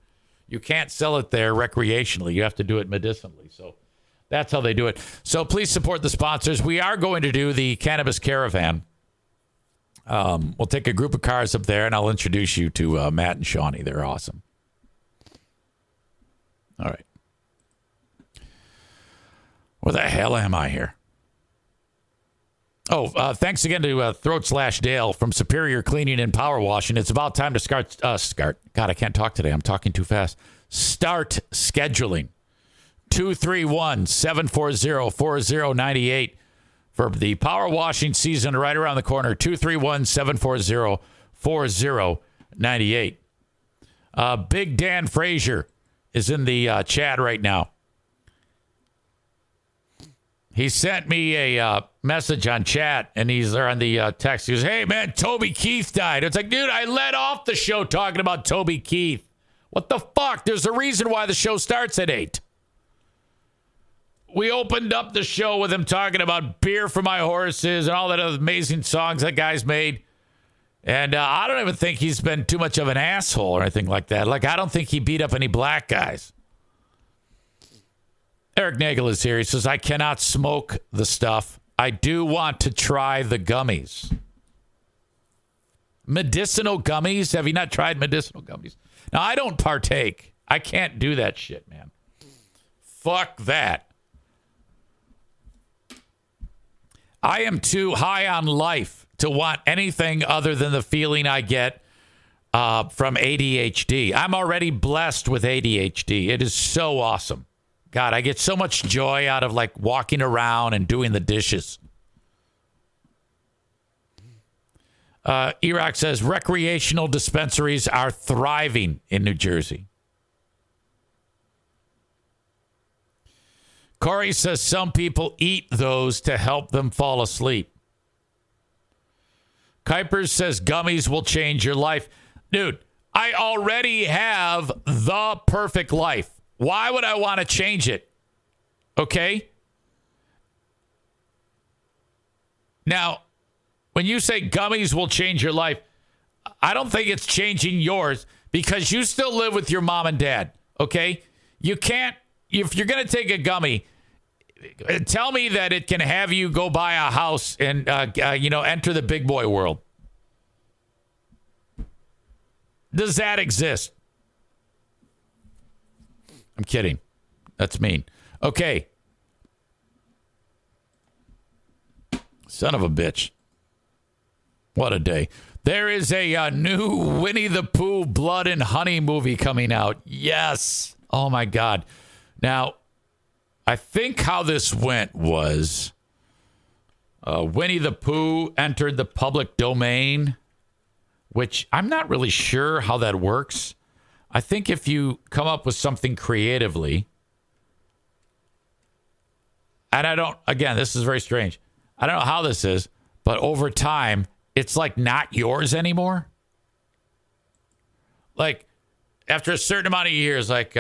You can't sell it there recreationally. You have to do it medicinally. So that's how they do it. So please support the sponsors. We are going to do the Cannabis Caravan. We'll take a group of cars up there, and I'll introduce you to Matt and Shawnee. They're awesome. All right. Where the hell am I here? Oh, thanks again to Throat/Dale from Superior Cleaning and Power Washing. It's about time to start. God, I can't talk today. I'm talking too fast. Start scheduling. 231-740-4098 for the power washing season right around the corner. 231-740-4098. Big Dan Frazier is in the chat right now. He sent me a message on chat, and he's there on the text. He goes, hey, man, Toby Keith died. It's like, dude, I led off the show talking about Toby Keith. What the fuck? There's a reason why the show starts at 8. We opened up the show with him talking about Beer for My Horses and all that other amazing songs that guy's made. And I don't even think he's been too much of an asshole or anything like that. Like, I don't think he beat up any black guys. Eric Nagel is here. He says, I cannot smoke the stuff. I do want to try the gummies. Medicinal gummies? Have you not tried medicinal gummies? Now, I don't partake. I can't do that shit, man. Fuck that. I am too high on life to want anything other than the feeling I get from ADHD. I'm already blessed with ADHD. It is so awesome. God, I get so much joy out of like walking around and doing the dishes. Iraq says recreational dispensaries are thriving in New Jersey. Corey says some people eat those to help them fall asleep. Kuipers says gummies will change your life. Dude, I already have the perfect life. Why would I want to change it? Okay? Now, when you say gummies will change your life, I don't think it's changing yours because you still live with your mom and dad. Okay? You can't, if you're going to take a gummy, tell me that it can have you go buy a house and, enter the big boy world. Does that exist? I'm kidding. That's mean. Okay. Son of a bitch. What a day. There is a new Winnie the Pooh Blood and Honey movie coming out. Yes. Oh, my God. Now, I think how this went was Winnie the Pooh entered the public domain, which I'm not really sure how that works. I think if you come up with something creatively, And I don't, again, this is very strange. I don't know how this is, but over time, it's like not yours anymore. Like after a certain amount of years, like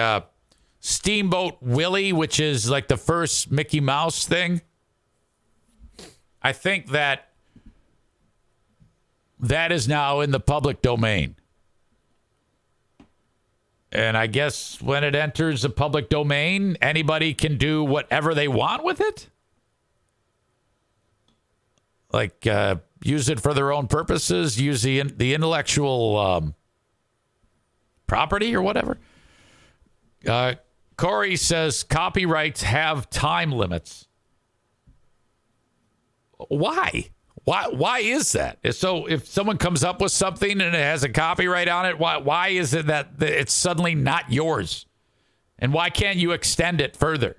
Steamboat Willie, which is like the first Mickey Mouse thing. I think that is now in the public domain. And I guess when it enters the public domain, anybody can do whatever they want with it. Like use it for their own purposes, use the intellectual property or whatever. Corey says copyrights have time limits. Why? Why is that? So if someone comes up with something and it has a copyright on it, why is it that it's suddenly not yours? And why can't you extend it further?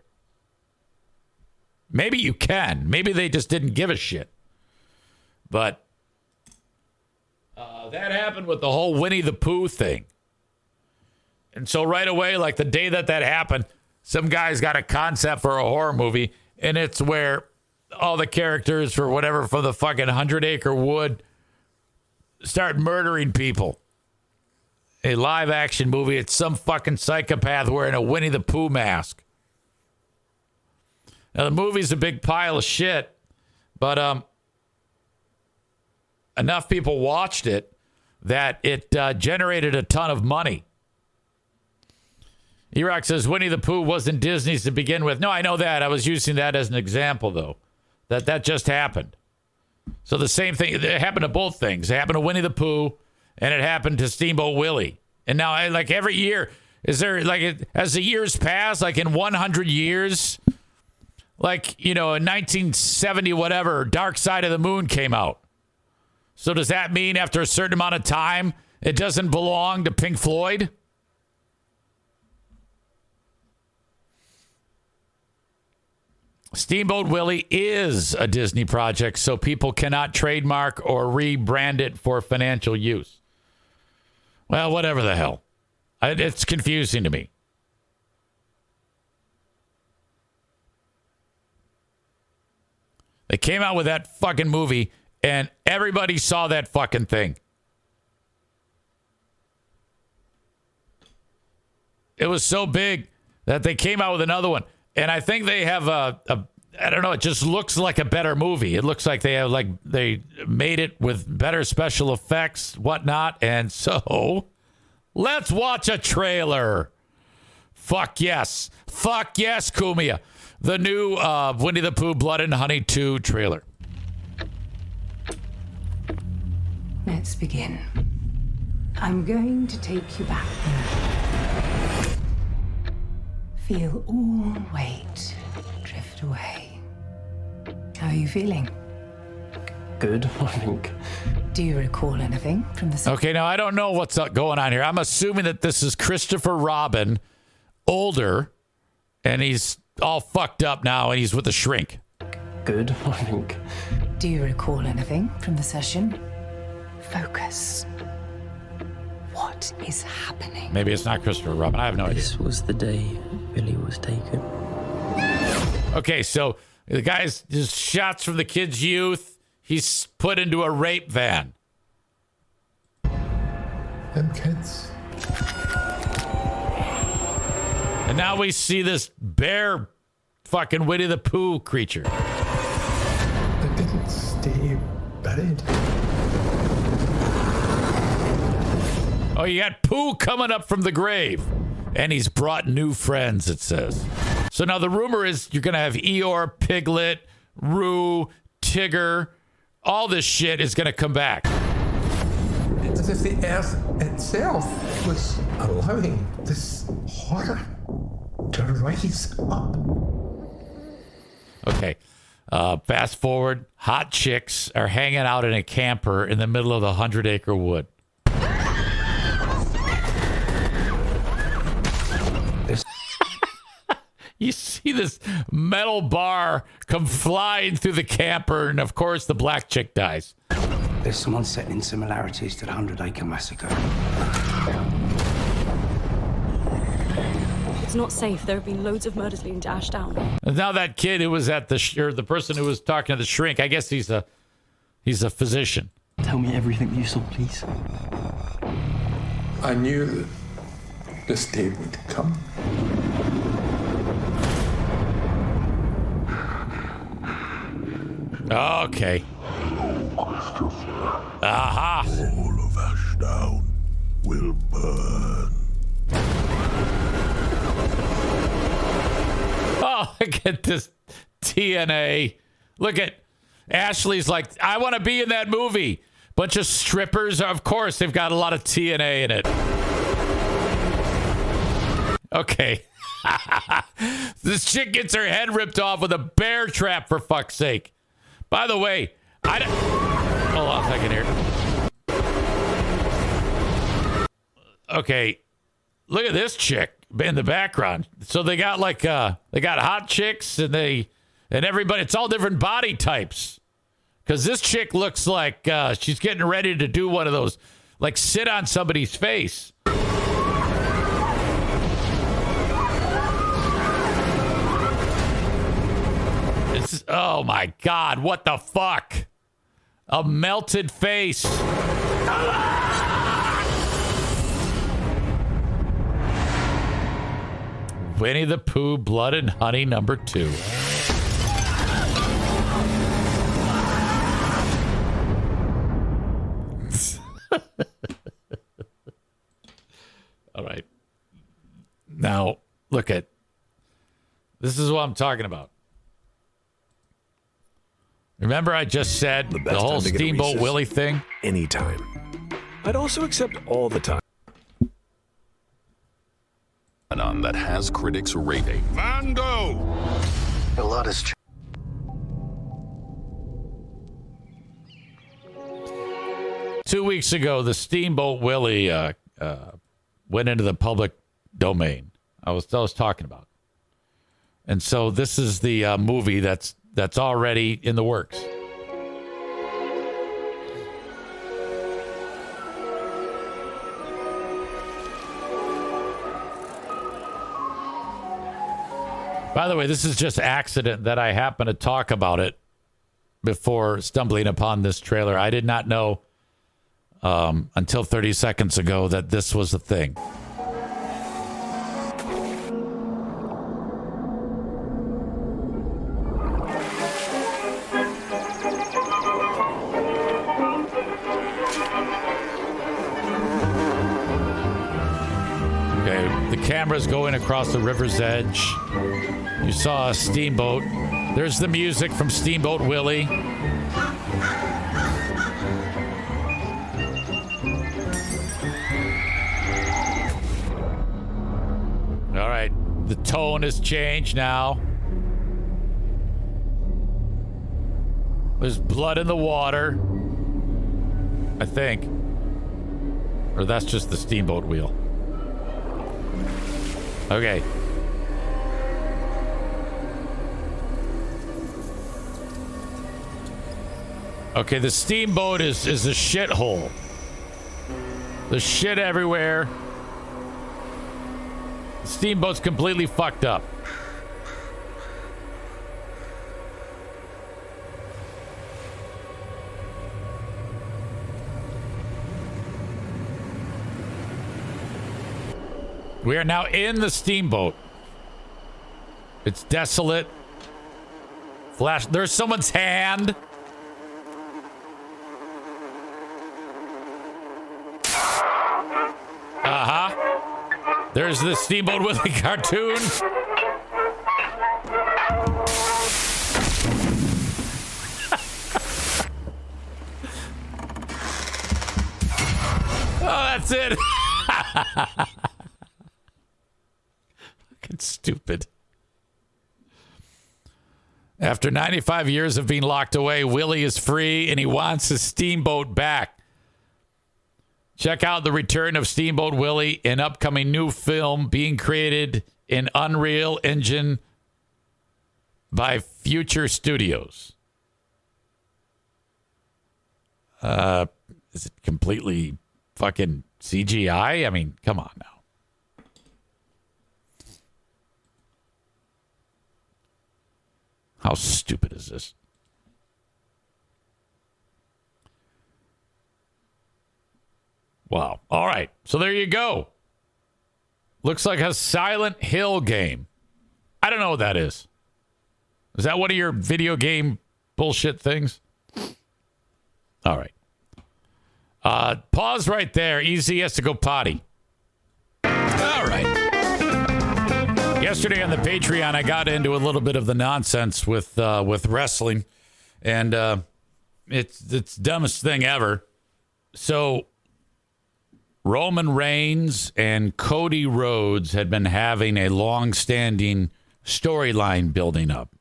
Maybe you can. Maybe they just didn't give a shit. But that happened with the whole Winnie the Pooh thing. And so right away, like the day that happened, some guy's got a concept for a horror movie, and it's where all the characters for the fucking 100 Acre Wood start murdering people. A live action movie. It's some fucking psychopath wearing a Winnie the Pooh mask. Now the movie's a big pile of shit, but enough people watched it that it generated a ton of money. E-Rock says Winnie the Pooh wasn't Disney's to begin with. No, I know that. I was using that as an example, though. That just happened. So the same thing. It happened to both things. It happened to Winnie the Pooh, and it happened to Steamboat Willie. And now, like every year, is there like as the years pass, like in 100 years, like in 1970, whatever, Dark Side of the Moon came out. So does that mean after a certain amount of time, it doesn't belong to Pink Floyd? Steamboat Willie is a Disney project, so people cannot trademark or rebrand it for financial use. Well, whatever the hell. It's confusing to me. They came out with that fucking movie, and everybody saw that fucking thing. It was so big that they came out with another one. And I think they have I don't know, it just looks like a better movie. It looks like they made it with better special effects, whatnot. And so let's watch a trailer. Fuck yes. Fuck yes, Kumia. The new Winnie the Pooh Blood and Honey 2 trailer. Let's begin. I'm going to take you back. Feel all weight drift away. How are you feeling? Good, I think. Do you recall anything from the... Okay, now I don't know what's going on here. I'm assuming that this is Christopher Robin, older, and he's all fucked up now, and he's with a shrink. Good, I think. Do you recall anything from the session? Focus. What is happening? Maybe it's not Christopher Robin. I have no idea. This was the day Billy was taken. Okay, so the guy's just shots from the kid's youth. He's put into a rape van. Them kids. And now we see this bear fucking Winnie the Pooh creature. They didn't stay buried. Oh, you got Pooh coming up from the grave. And he's brought new friends, it says. So now the rumor is you're going to have Eeyore, Piglet, Roo, Tigger. All this shit is going to come back. It's as if the earth itself was allowing this horror to rise up. Okay. Fast forward. Hot chicks are hanging out in a camper in the middle of the 100 Acre Wood. You see this metal bar come flying through the camper, and of course the black chick dies. There's some unsettling similarities to the 100 Acre Massacre. It's not safe. There have been loads of murders leading to Ashdown. And now that kid who was at or the person who was talking to the shrink, I guess he's a physician. Tell me everything that you saw, please. I knew that this day would come. Okay. Aha. All of Ashdown will burn. Oh, look at this TNA. Look at Ashley's like, I want to be in that movie. Bunch of strippers. Of course, they've got a lot of TNA in it. Okay. This chick gets her head ripped off with a bear trap, for fuck's sake. By the way, hold on a second here. Okay. Look at this chick in the background. So they got they got hot chicks and everybody, it's all different body types. Because this chick looks like she's getting ready to do one of those, like sit on somebody's face. Oh my God, what the fuck? A melted face. Winnie the Pooh, Blood and Honey #2. All right. Now, look at this is what I'm talking about. Remember I just said the whole Steamboat Willie thing? Anytime. I'd also accept all the time. That has critics raving. Van Gogh! A lot has changed. Two weeks ago, the Steamboat Willie went into the public domain. I was talking about. And so this is the movie that's already in the works. By the way, this is just accident that I happened to talk about it before stumbling upon this trailer. I did not know until 30 seconds ago that this was a thing. Cameras going across the river's edge. You saw a steamboat. There's the music from Steamboat Willie. All right, the tone has changed now. There's blood in the water, I think. Or that's just the steamboat wheel. Okay. Okay, the steamboat is a shithole. There's shit everywhere. The steamboat's completely fucked up. We are now in the steamboat. It's desolate. Flash. There's someone's hand. Uh-huh. There's the Steamboat Willie cartoon. Oh, that's it. It's stupid. After 95 years of being locked away, Willie is free and he wants his steamboat back. Check out the return of Steamboat Willie, an upcoming new film being created in Unreal Engine by Future Studios. Is it completely fucking CGI? I mean, come on now. How stupid is this? Wow. All right. So there you go. Looks like a Silent Hill game. I don't know what that is. Is that one of your video game bullshit things? All right. Pause right there. Easy has to go potty. All right. Yesterday on the Patreon, I got into a little bit of the nonsense with wrestling, and it's the dumbest thing ever. So Roman Reigns and Cody Rhodes had been having a long-standing storyline building up,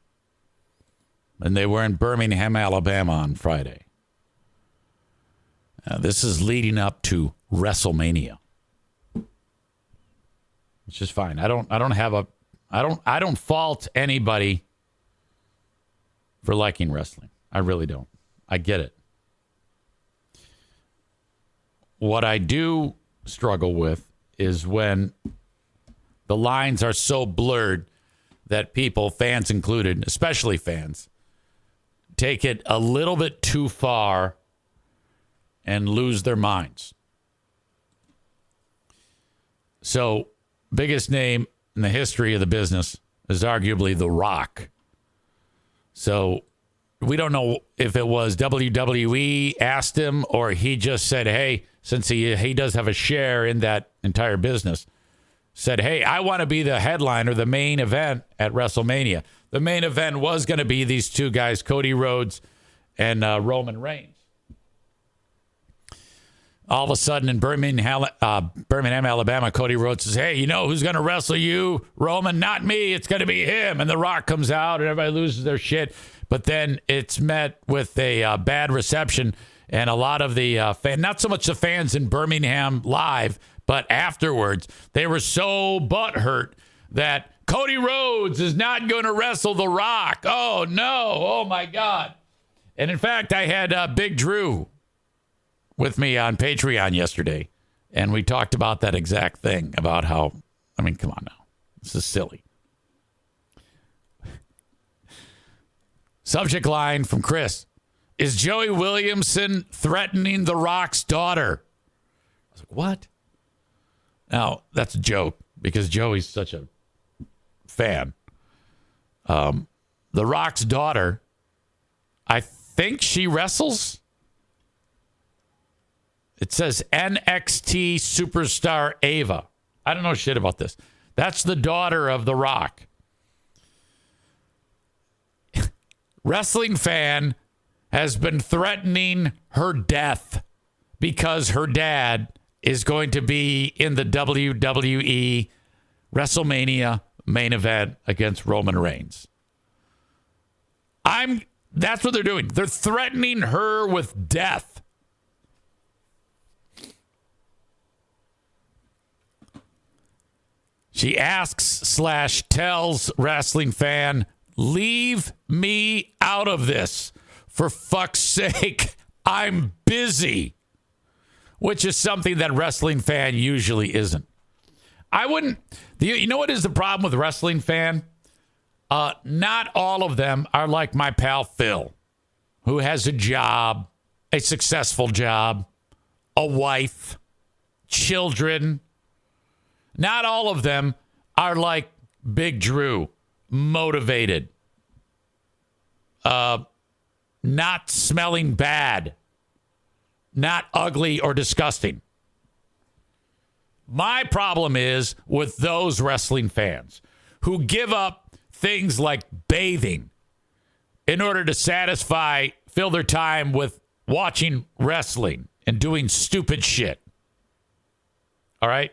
and they were in Birmingham, Alabama on Friday. This is leading up to WrestleMania, which is fine. I don't fault anybody for liking wrestling. I really don't. I get it. What I do struggle with is when the lines are so blurred that people, fans included, especially fans, take it a little bit too far and lose their minds. So, biggest name in the history of the business is arguably The Rock. So, we don't know if it was WWE asked him or he just said, hey, since he does have a share in that entire business, said, hey, I want to be the headliner, the main event at WrestleMania. The main event was going to be these two guys, Cody Rhodes and Roman Reigns. All of a sudden in Birmingham, Alabama, Cody Rhodes says, hey, you know who's going to wrestle you, Roman? Not me. It's going to be him. And The Rock comes out and everybody loses their shit. But then it's met with a bad reception. And a lot of the not so much the fans in Birmingham live, but afterwards, they were so butthurt that Cody Rhodes is not going to wrestle The Rock. Oh, no. Oh, my God. And in fact, I had Big Drew with me on Patreon yesterday, and we talked about that exact thing, about how, I mean, come on now. This is silly. Subject line from Chris. Is Joey Williamson threatening The Rock's daughter? I was like, what? Now, that's a joke because Joey's such a fan. The Rock's daughter, I think she wrestles. It says NXT superstar Ava. I don't know shit about this. That's the daughter of The Rock. Wrestling fan has been threatening her death because her dad is going to be in the WWE WrestleMania main event against Roman Reigns. That's what they're doing. They're threatening her with death. She asks/tells wrestling fan, leave me out of this. For fuck's sake, I'm busy. Which is something that wrestling fan usually isn't. I wouldn't. You know what is the problem with wrestling fan? Not all of them are like my pal Phil, who has a job, a successful job, a wife, children. Not all of them are like Big Drew, motivated, not smelling bad, not ugly or disgusting. My problem is with those wrestling fans who give up things like bathing in order to fill their time with watching wrestling and doing stupid shit. All right?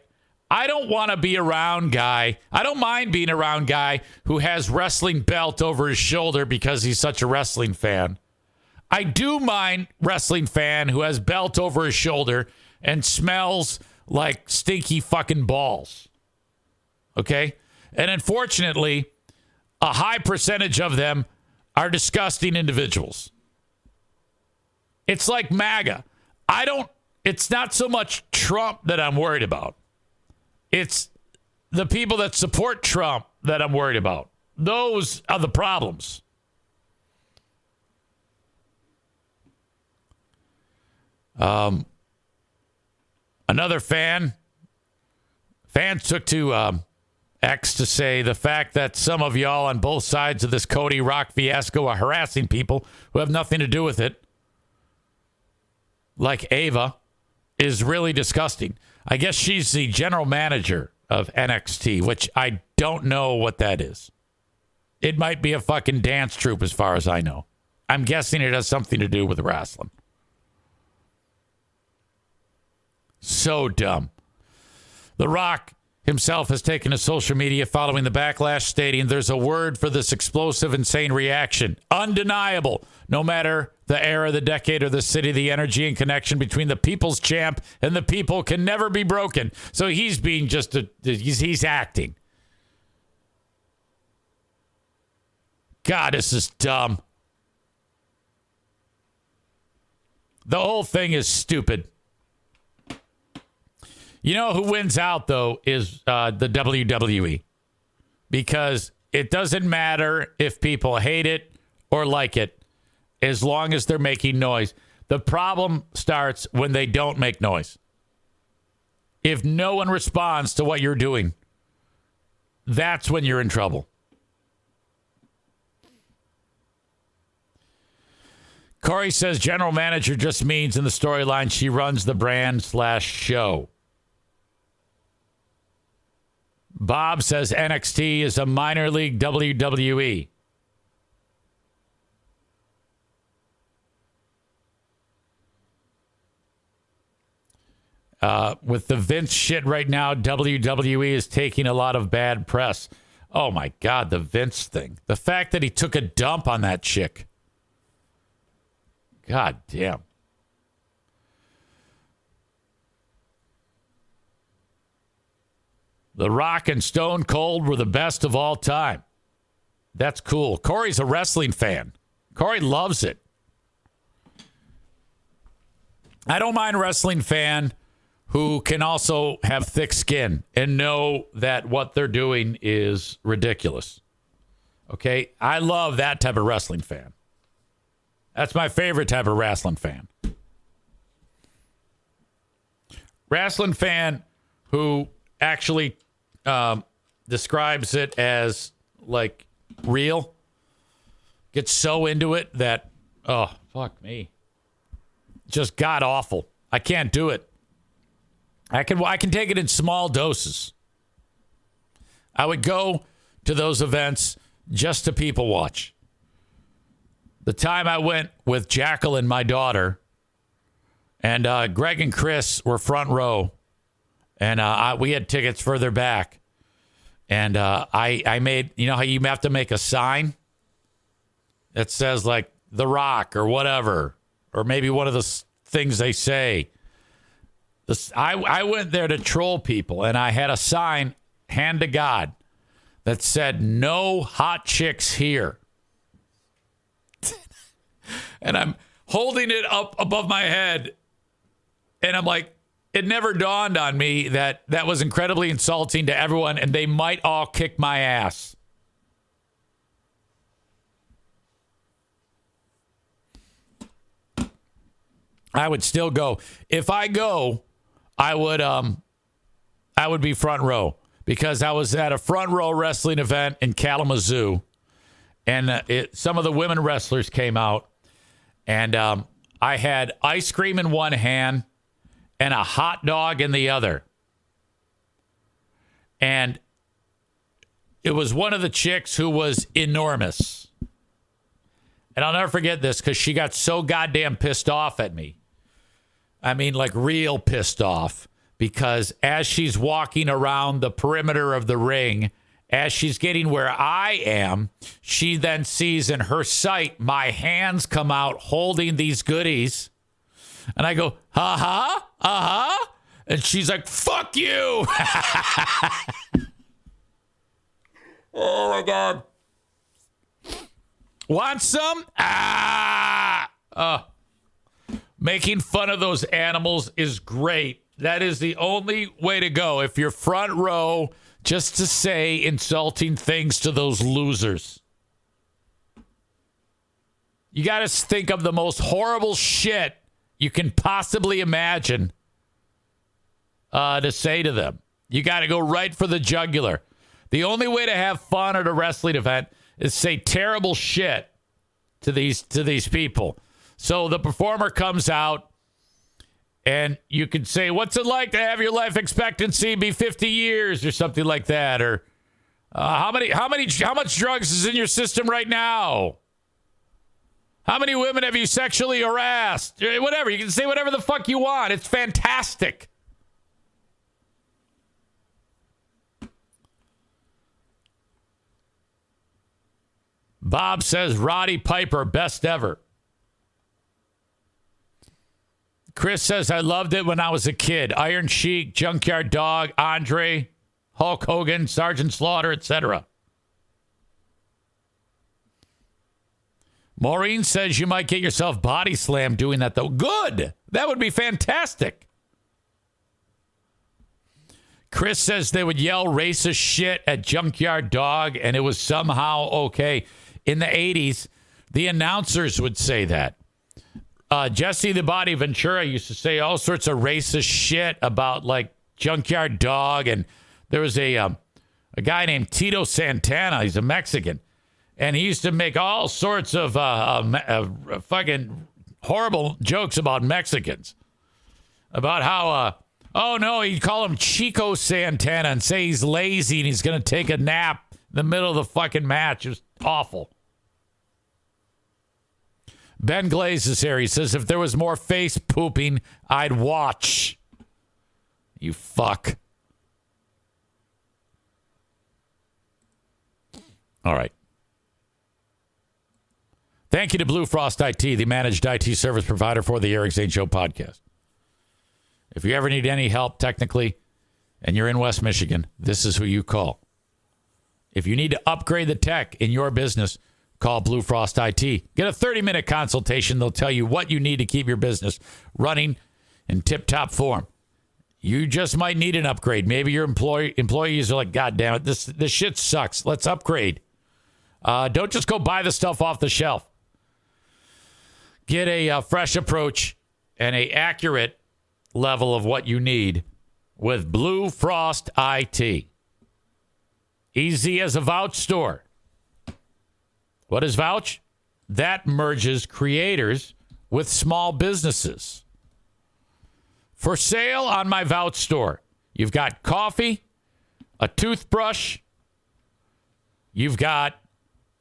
I don't want to be around guy. I don't mind being around guy who has wrestling belt over his shoulder because he's such a wrestling fan. I do mind wrestling fan who has belt over his shoulder and smells like stinky fucking balls. Okay? And unfortunately, a high percentage of them are disgusting individuals. It's like MAGA. It's not so much Trump that I'm worried about. It's the people that support Trump that I'm worried about. Those are the problems. Another fan took to X to say the fact that some of y'all on both sides of this Cody Rock fiasco are harassing people who have nothing to do with it, like Ava, is really disgusting. I guess she's the general manager of NXT, which I don't know what that is. It might be a fucking dance troupe as far as I know. I'm guessing it has something to do with wrestling. So dumb. The Rock himself has taken to social media following the backlash, stating there's a word for this explosive, insane reaction. Undeniable. No matter the era, the decade, or the city, the energy and connection between the people's champ and the people can never be broken. So he's being he's acting. God, this is dumb. The whole thing is stupid. You know who wins out, though, is the WWE. Because it doesn't matter if people hate it or like it, as long as they're making noise. The problem starts when they don't make noise. If no one responds to what you're doing, that's when you're in trouble. Corey says general manager just means in the storyline she runs the brand/show. Bob says NXT is a minor league WWE. With the Vince shit right now, WWE is taking a lot of bad press. Oh my God, the Vince thing. The fact that he took a dump on that chick. God damn. The Rock and Stone Cold were the best of all time. That's cool. Corey's a wrestling fan. Corey loves it. I don't mind a wrestling fan who can also have thick skin and know that what they're doing is ridiculous. Okay? I love that type of wrestling fan. That's my favorite type of wrestling fan. Wrestling fan who actually describes it as like real, gets so into it that, oh, fuck me. Just god awful. I can't do it. I can take it in small doses. I would go to those events just to people watch. The time I went with Jackal and my daughter, and Greg and Chris were front row, and we had tickets further back. And I made, you know how you have to make a sign that says like The Rock or whatever, or maybe one of the things they say. I went there to troll people, and I had a sign, hand to God, that said, "No hot chicks here." And I'm holding it up above my head, and I'm like, it never dawned on me that that was incredibly insulting to everyone, and they might all kick my ass. I would still go. If I go, I would be front row, because I was at a front row wrestling event in Kalamazoo, and some of the women wrestlers came out, and I had ice cream in one hand and a hot dog in the other. And it was one of the chicks who was enormous. And I'll never forget this, because she got so goddamn pissed off at me. I mean, like real pissed off, because as she's walking around the perimeter of the ring, as she's getting where I am, she then sees in her sight my hands come out holding these goodies. And I go, uh-huh. And she's like, fuck you. Oh, my God. Want some? Making fun of those animals is great. That is the only way to go. If you're front row, just to say insulting things to those losers. You got to think of the most horrible shit you can possibly imagine to say to them. You got to go right for the jugular. The only way to have fun at a wrestling event is say terrible shit to these people. So the performer comes out, and you can say, "What's it like to have your life expectancy be 50 years," or something like that, or how much drugs is in your system right now? How many women have you sexually harassed? Whatever. You can say whatever the fuck you want. It's fantastic. Bob says Roddy Piper, best ever. Chris says, I loved it when I was a kid. Iron Sheik, Junkyard Dog, Andre, Hulk Hogan, Sergeant Slaughter, etc. Maureen says you might get yourself body slammed doing that, though. Good. That would be fantastic. Chris says they would yell racist shit at Junkyard Dog, and it was somehow okay. In the 80s, the announcers would say that. Jesse the Body Ventura used to say all sorts of racist shit about, like, Junkyard Dog, and there was a guy named Tito Santana. He's a Mexican. And he used to make all sorts of fucking horrible jokes about Mexicans. About how, oh no, he'd call him Chico Santana and say he's lazy and he's going to take a nap in the middle of the fucking match. It was awful. Ben Glaze is here. He says, if there was more face pooping, I'd watch. You fuck. All right. Thank you to Blue Frost IT, the managed IT service provider for the Eric Zane Show podcast. If you ever need any help technically and you're in West Michigan, this is who you call. If you need to upgrade the tech in your business, call Blue Frost IT. Get a 30-minute consultation. They'll tell you what you need to keep your business running in tip-top form. You just might need an upgrade. Maybe your employees are like, God damn it, this shit sucks. Let's upgrade. Don't just go buy the stuff off the shelf. Get a fresh approach and a accurate level of what you need with Blue Frost IT. Easy as a vouch store. What is vouch? That merges creators with small businesses. For sale on my vouch store, you've got coffee, a toothbrush, you've got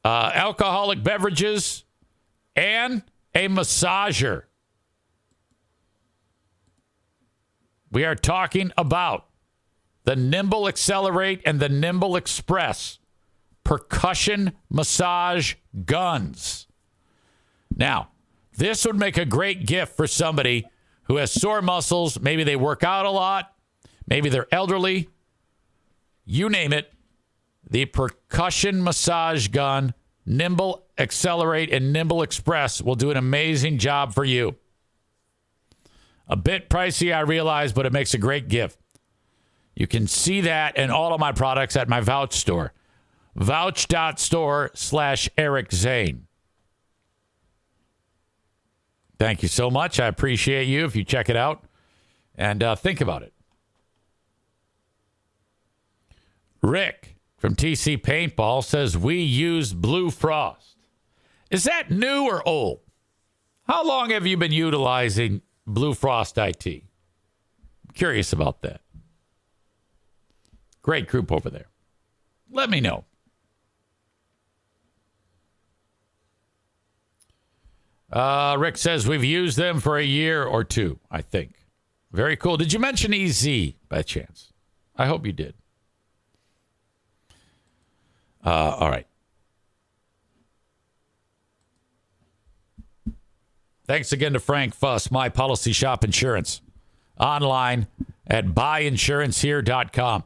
alcoholic beverages, and a massager. We are talking about the Nimble Accelerate and the Nimble Express percussion massage guns. Now, this would make a great gift for somebody who has sore muscles. Maybe they work out a lot. Maybe they're elderly. You name it. The percussion massage gun, Nimble Accelerate and Nimble Express will do an amazing job for you. A bit pricey, I realize, but it makes a great gift. You can see that and all of my products at my Vouch store. Vouch.store/Eric Zane. Thank you so much. I appreciate you if you check it out and think about it. Rick from TC Paintball says we use Blue Frost. Is that new or old? How long have you been utilizing Blue Frost IT? I'm curious about that. Great group over there. Let me know. Rick says we've used them for a year or two, I think. Very cool. Did you mention EZ by chance? I hope you did. All right. Thanks again to Frank Fuss, My Policy Shop Insurance. Online at buyinsurancehere.com.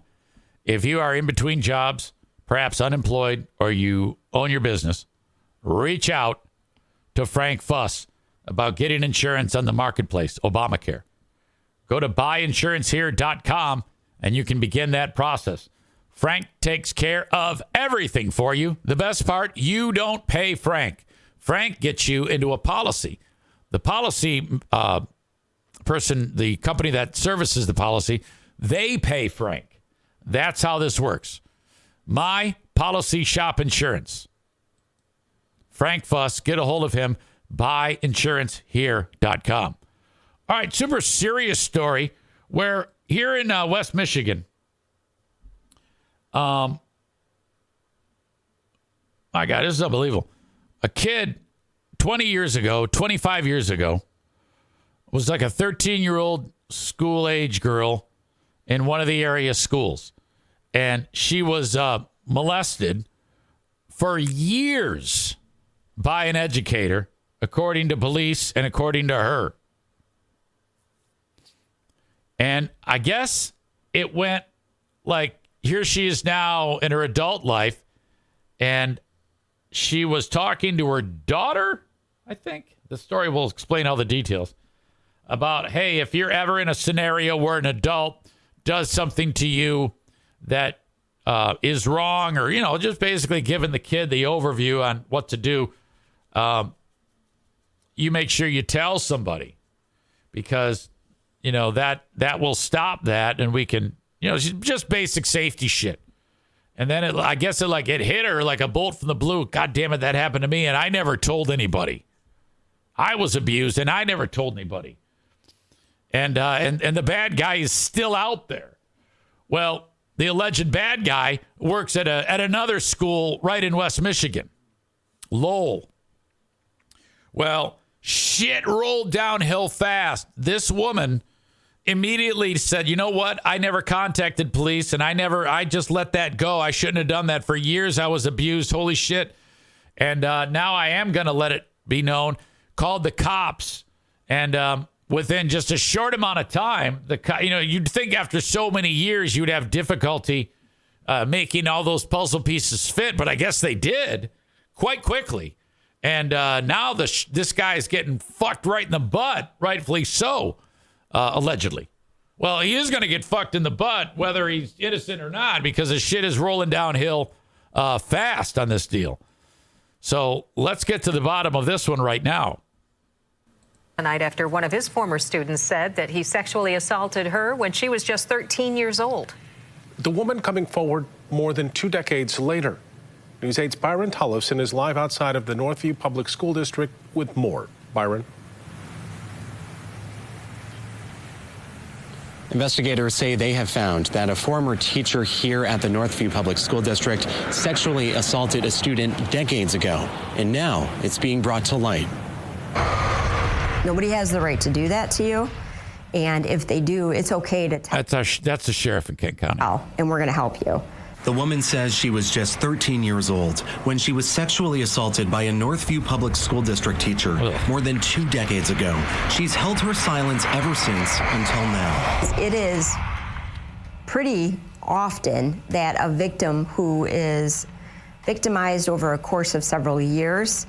If you are in between jobs, perhaps unemployed, or you own your business, reach out to Frank Fuss about getting insurance on the marketplace, Obamacare. Go to buyinsurancehere.com and you can begin that process. Frank takes care of everything for you. The best part, you don't pay Frank. Frank gets you into a policy. The policy the company that services the policy, they pay Frank. That's how this works. My Policy Shop Insurance. Frank Fuss, get a hold of him, buyinsurancehere.com. All right, super serious story where here in West Michigan, my God, this is unbelievable. A kid 25 years ago, was like a 13-year-old school-age girl in one of the area schools. And she was molested for years by an educator, according to police and according to her. And I guess it went like, here she is now in her adult life, and she was talking to her daughter, I think. The story will explain all the details about, hey, if you're ever in a scenario where an adult does something to you that is wrong, or, just basically giving the kid the overview on what to do, you make sure you tell somebody, because, that will stop that, and we can, just basic safety shit. And then I guess it hit her like a bolt from the blue. God damn it, that happened to me, and I never told anybody. I was abused, and I never told anybody. And the bad guy is still out there. Well, the alleged bad guy works at another school right in West Michigan, Lowell. Well, shit rolled downhill fast. This woman immediately said, you know what? I never contacted police, and I just let that go. I shouldn't have done that. For years, I was abused. Holy shit. And now I am going to let it be known. Called the cops, and within just a short amount of time, you'd think after so many years you'd have difficulty making all those puzzle pieces fit, but I guess they did quite quickly. And now this guy is getting fucked right in the butt, rightfully so, allegedly. Well, he is going to get fucked in the butt, whether he's innocent or not, because the shit is rolling downhill fast on this deal. So let's get to the bottom of this one right now. A night after one of his former students said that he sexually assaulted her when she was just 13 years old. The woman coming forward more than 2 decades later. News 8's Byron Tollefson is live outside of the Northview Public School District with more. Byron. Investigators say they have found that a former teacher here at the Northview Public School District sexually assaulted a student decades ago, and now it's being brought to light. Nobody has the right to do that to you, and if they do, it's okay to tell. That's the sheriff in Kent County. Oh, and we're going to help you. The woman says she was just 13 years old when she was sexually assaulted by a Northview Public School District teacher more than 2 decades ago. She's held her silence ever since until now. It is pretty often that a victim who is victimized over a course of several years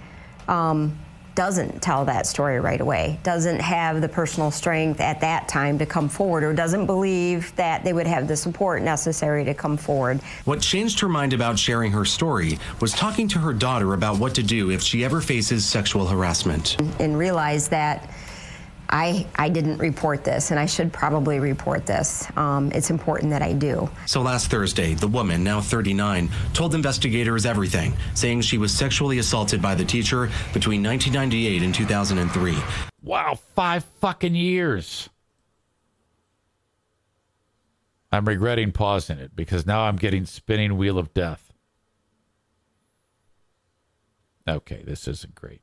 doesn't tell that story right away, doesn't have the personal strength at that time to come forward, or doesn't believe that they would have the support necessary to come forward. What changed her mind about sharing her story was talking to her daughter about what to do if she ever faces sexual harassment. And realize that I didn't report this, and I should probably report this. It's important that I do. So last Thursday, the woman, now 39, told investigators everything, saying she was sexually assaulted by the teacher between 1998 and 2003. Wow, 5 fucking years. I'm regretting pausing it because now I'm getting spinning wheel of death. Okay, this isn't great.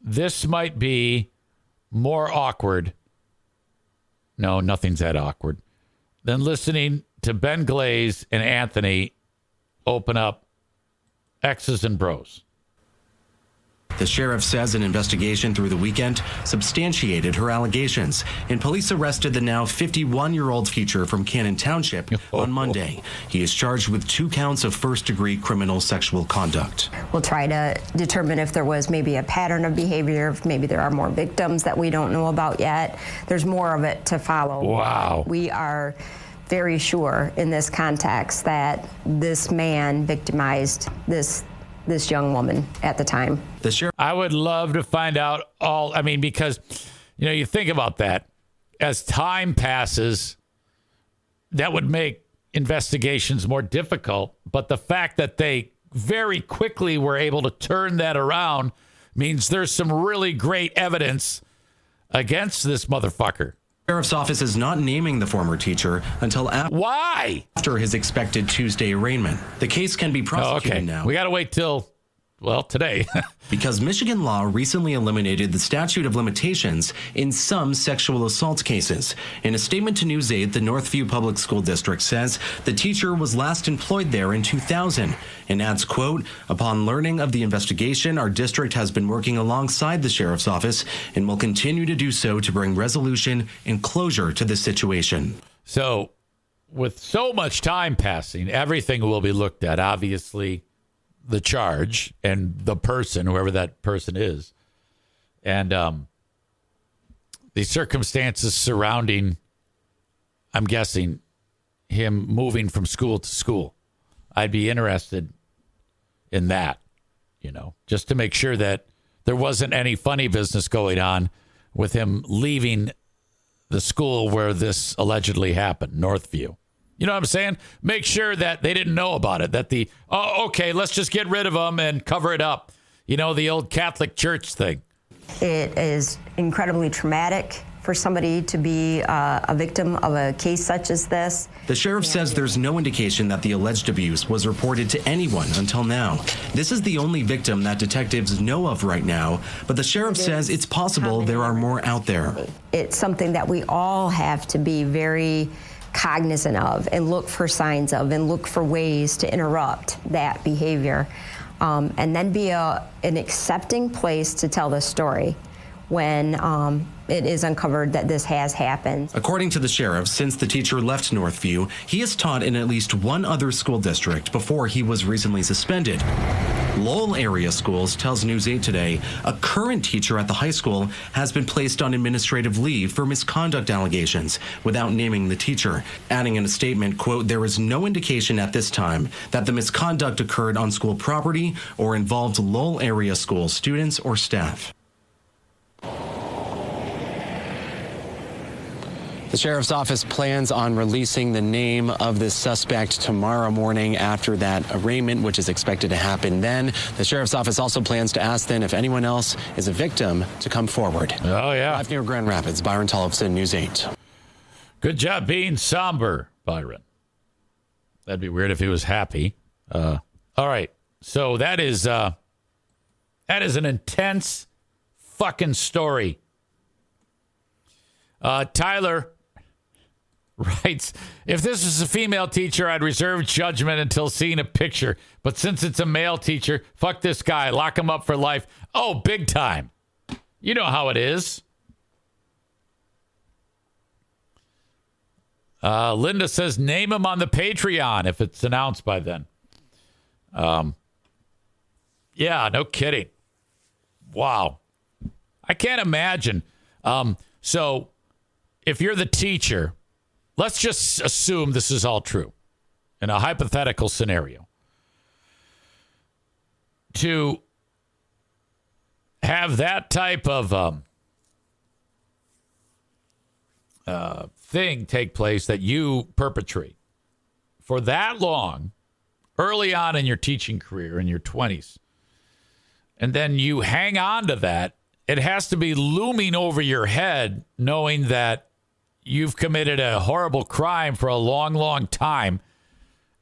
This might be more awkward. No, nothing's that awkward. Than listening to Ben Glaze and Anthony open up X's and Bros. The sheriff says an investigation through the weekend substantiated her allegations, and police arrested the now 51-year-old teacher from Cannon Township on Monday. He is charged with 2 counts of first-degree criminal sexual conduct. We'll try to determine if there was maybe a pattern of behavior, if maybe there are more victims that we don't know about yet. There's more of it to follow. Wow. We are very sure in this context that this man victimized this this young woman at the time. I would love to find out all. I mean, because, you think about that. As time passes, that would make investigations more difficult. But the fact that they very quickly were able to turn that around means there's some really great evidence against this motherfucker. Sheriff's office is not naming the former teacher until after his expected Tuesday arraignment. The case can be prosecuted now. We got to wait till, today. Because Michigan law recently eliminated the statute of limitations in some sexual assault cases. In a statement to News 8, the Northview Public School District says the teacher was last employed there in 2000 and adds, quote, upon learning of the investigation, our district has been working alongside the sheriff's office and will continue to do so to bring resolution and closure to this situation. So with so much time passing, everything will be looked at. Obviously, the charge and the person, whoever that person is, and the circumstances surrounding, I'm guessing, him moving from school to school. I'd be interested in that, just to make sure that there wasn't any funny business going on with him leaving the school where this allegedly happened, Northview. You know what I'm saying? Make sure that they didn't know about it. That okay, let's just get rid of them and cover it up. The old Catholic Church thing. It is incredibly traumatic for somebody to be a victim of a case such as this. The sheriff says there's no indication that the alleged abuse was reported to anyone until now. This is the only victim that detectives know of right now, but the sheriff says it's possible there are more out there. It's something that we all have to be very cognizant of and look for signs of and look for ways to interrupt that behavior, and then be an accepting place to tell the story when it is uncovered that this has happened. According to the sheriff, since the teacher left Northview, he has taught in at least one other school district before he was recently suspended. Lowell Area Schools tells News 8 today a current teacher at the high school has been placed on administrative leave for misconduct allegations without naming the teacher, adding in a statement, quote, there is no indication at this time that the misconduct occurred on school property or involved Lowell Area School students or staff. The sheriff's office plans on releasing the name of this suspect tomorrow morning after that arraignment, which is expected to happen then. The sheriff's office also plans to ask then if anyone else is a victim to come forward. Oh, yeah. Live near Grand Rapids, Byron Tollefson, News 8. Good job being somber, Byron. That'd be weird if he was happy. All right. So that is an intense fucking story. Tyler writes, if this was a female teacher, I'd reserve judgment until seeing a picture. But since it's a male teacher, fuck this guy. Lock him up for life. Oh, big time. You know how it is. Linda says, name him on the Patreon if it's announced by then. Yeah, no kidding. Wow. I can't imagine. So if you're the teacher, let's just assume this is all true in a hypothetical scenario. To have that type of thing take place that you perpetrate for that long, early on in your teaching career, in your 20s, and then you hang on to that, it has to be looming over your head knowing that you've committed a horrible crime for a long, long time,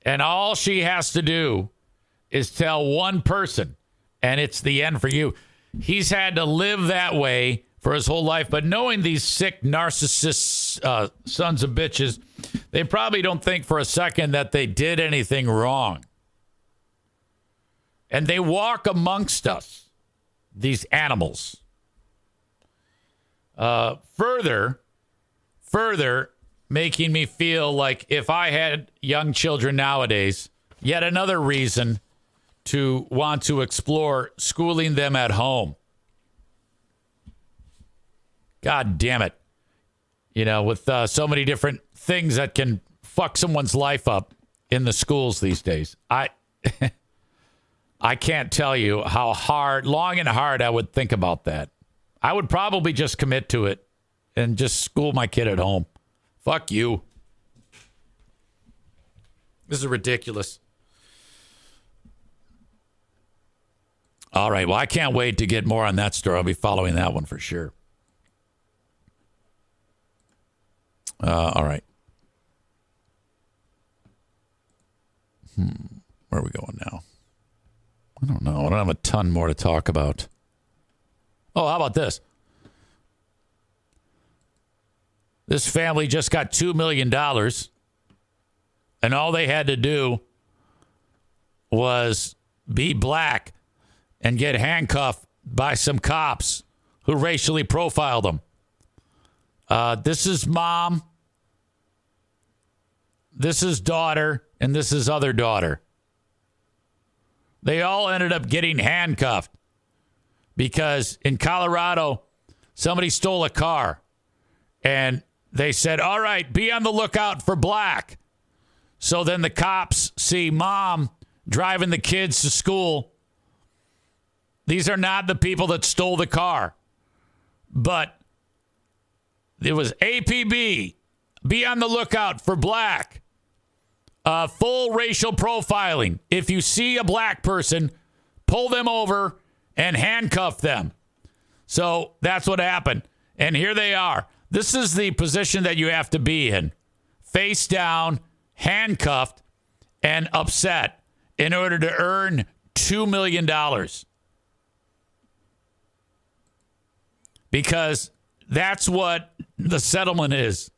and all she has to do is tell one person, and it's the end for you. He's had to live that way for his whole life, but knowing these sick narcissist sons of bitches, they probably don't think for a second that they did anything wrong. And they walk amongst us, these animals. Further making me feel like if I had young children nowadays, yet another reason to want to explore schooling them at home. God damn it. You know, with so many different things that can fuck someone's life up in the schools these days. I can't tell you how long and hard I would think about that. I would probably just commit to it and just school my kid at home. Fuck you. This is ridiculous. All right. Well, I can't wait to get more on that story. I'll be following that one for sure. All right. Where are we going now? I don't know. I don't have a ton more to talk about. Oh, how about this? This family just got $2 million, and all they had to do was be black and get handcuffed by some cops who racially profiled them. This is mom, this is daughter, and this is other daughter. They all ended up getting handcuffed because in Colorado, somebody stole a car and they said, all right, be on the lookout for black. So then the cops see mom driving the kids to school. These are not the people that stole the car, but it was APB. Be on the lookout for black. Full racial profiling. If you see a black person, pull them over and handcuff them. So that's what happened. And here they are. This is the position that you have to be in. Face down, handcuffed, and upset in order to earn $2 million. Because that's what the settlement is.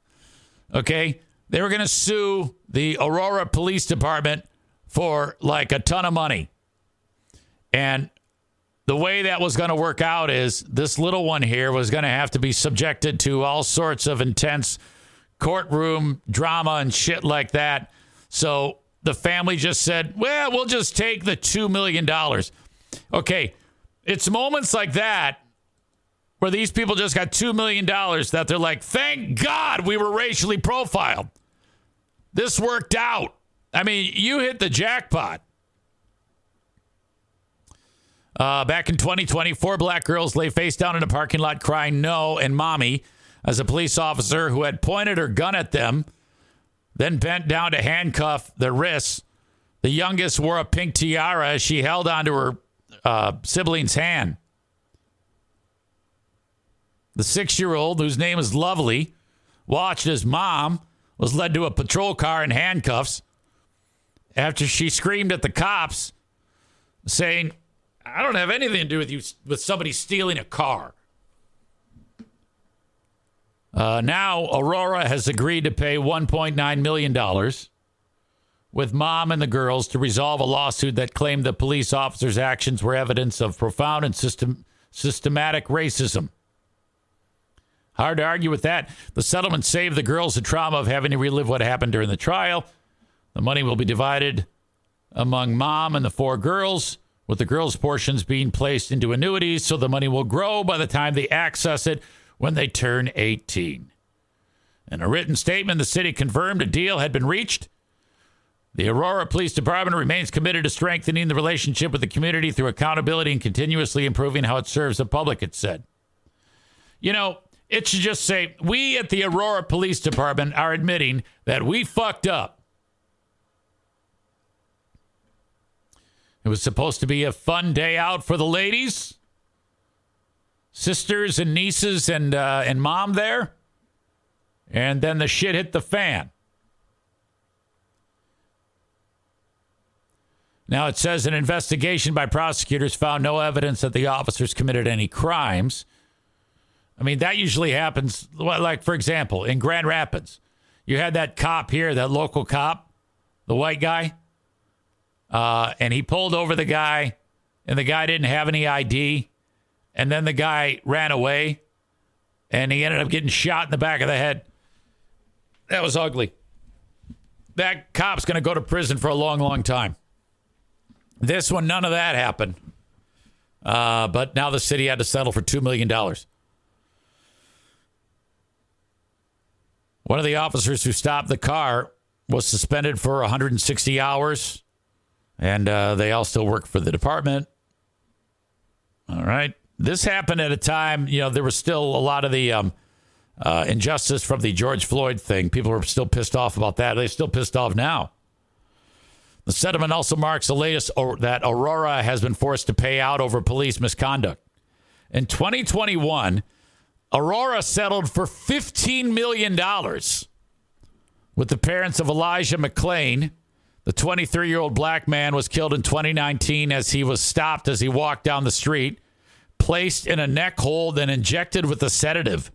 Okay? They were going to sue the Aurora Police Department for like a ton of money. And the way that was going to work out is this little one here was going to have to be subjected to all sorts of intense courtroom drama and shit like that. So the family just said, well, we'll just take the $2 million. Okay, it's moments like that where these people just got $2 million that they're like, thank God we were racially profiled. This worked out. I mean, you hit the jackpot. Back in 2020, 4 black girls lay face down in a parking lot crying no and mommy as a police officer who had pointed her gun at them then bent down to handcuff their wrists. The youngest wore a pink tiara as she held onto her sibling's hand. The 6-year-old, whose name is Lovely, watched as mom was led to a patrol car in handcuffs after she screamed at the cops, saying, I don't have anything to do with you, with somebody stealing a car. Now, Aurora has agreed to pay $1.9 million with mom and the girls to resolve a lawsuit that claimed the police officers' actions were evidence of profound and systematic racism. Hard to argue with that. The settlement saved the girls the trauma of having to relive what happened during the trial. The money will be divided among mom and the 4 girls, with the girls' portions being placed into annuities, so the money will grow by the time they access it when they turn 18. In a written statement, the city confirmed a deal had been reached. The Aurora Police Department remains committed to strengthening the relationship with the community through accountability and continuously improving how it serves the public, it said. You know, it should just say, we at the Aurora Police Department are admitting that we fucked up. It was supposed to be a fun day out for the ladies. Sisters and nieces and mom there. And then the shit hit the fan. Now it says an investigation by prosecutors found no evidence that the officers committed any crimes. I mean, that usually happens, like, for example, in Grand Rapids. You had that cop here, that local cop, the white guy, and he pulled over the guy, and the guy didn't have any ID, and then the guy ran away, and he ended up getting shot in the back of the head. That was ugly. That cop's going to go to prison for a long, long time. This one, none of that happened. But now the city had to settle for $2 million. One of the officers who stopped the car was suspended for 160 hours And they all still work for the department. All right. This happened at a time, there was still a lot of the injustice from the George Floyd thing. People were still pissed off about that. They're still pissed off now. The settlement also marks the latest that Aurora has been forced to pay out over police misconduct. In 2021, Aurora settled for $15 million with the parents of Elijah McClain. The 23-year-old black man was killed in 2019 as he was stopped as he walked down the street, placed in a neck hold, and injected with a sedative.